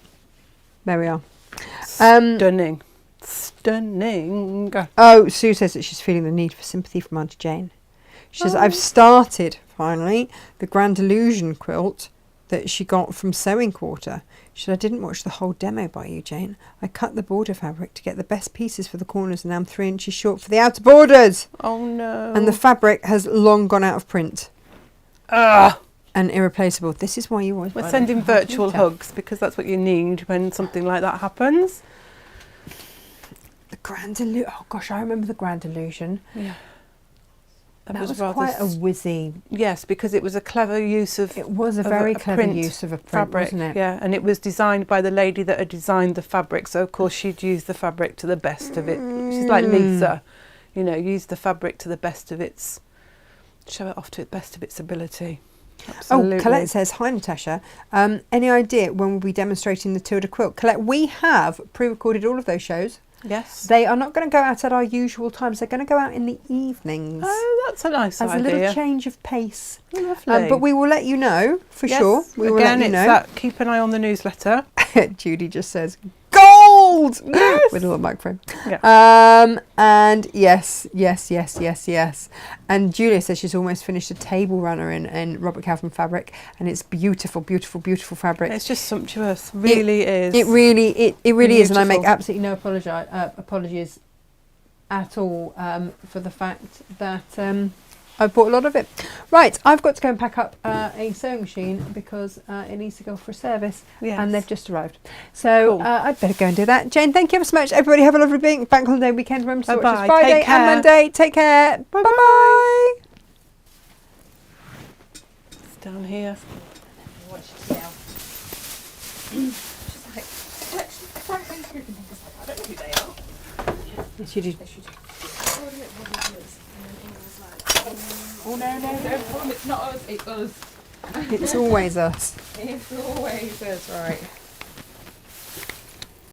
S1: There we are.
S2: Stunning. Stunning.
S1: Oh, Sue says that she's feeling the need for sympathy from Auntie Jane. She says, I've started, finally, the Grand Illusion quilt that she got from Sewing Quarter. She said, I didn't watch the whole demo by you, Jane. I cut the border fabric to get the best pieces for the corners and I'm 3 inches short for the outer borders.
S2: Oh no.
S1: And the fabric has long gone out of print.
S2: Ah.
S1: and irreplaceable. This is why you always.
S2: We're
S1: buy
S2: sending
S1: them from Hard
S2: virtual
S1: Future.
S2: hugs because that's what you need when something like that happens.
S1: The Grand Illusion. Oh gosh, I remember the Grand Illusion.
S2: Yeah.
S1: That was
S2: rather
S1: quite a whizzy.
S2: Yes, because it was a clever use of.
S1: It was a
S2: of
S1: very
S2: a
S1: clever
S2: print
S1: use of a print,
S2: fabric,
S1: wasn't it?
S2: yeah, and it was designed by the lady that had designed the fabric. So of course she'd use the fabric to the best of it. She's like Lisa, you know, use the fabric to the best of its, show it off to the best of its ability. Absolutely.
S1: Oh, Colette says, hi Natasha. Any idea when we'll be demonstrating the Tilda quilt? Colette, we have pre-recorded all of those shows.
S2: Yes.
S1: They are not going to go out at our usual times. They're going to go out in the evenings.
S2: Oh, that's a nice
S1: as
S2: idea.
S1: a little change of pace.
S2: Lovely.
S1: But we will let you know for
S2: Yes,
S1: sure. We will
S2: again,
S1: let you
S2: it's
S1: know.
S2: that keep an eye on the newsletter.
S1: Judy just says gold. Yes, with a little microphone.
S2: Yeah.
S1: And yes. And Julia says she's almost finished a table runner in Robert Calvin fabric, and it's beautiful, beautiful, beautiful fabric.
S2: It's just sumptuous. Really is.
S1: It really is, and I make
S2: Beautiful.
S1: absolutely no apologies at all for the fact that I've bought a lot of it. Right, I've got to go and pack up a sewing machine because it needs to go for a service,
S2: Yes.
S1: and they've just arrived. So
S2: Cool.
S1: I'd better go and do that. Jane, thank you ever so much. Everybody have a lovely bank holiday weekend. Remember to watch us
S2: Bye-bye.
S1: Friday
S2: Take
S1: and
S2: care.
S1: Monday. Take care.
S2: Bye-bye.
S1: Bye-bye.
S2: It's down here.
S3: Watch it now. She's like, frankly, I don't know who they are.
S1: Yes, you do.
S3: They should. Oh no, don't tell them it's not us, it's us.
S1: It's always us.
S3: It's always us, right.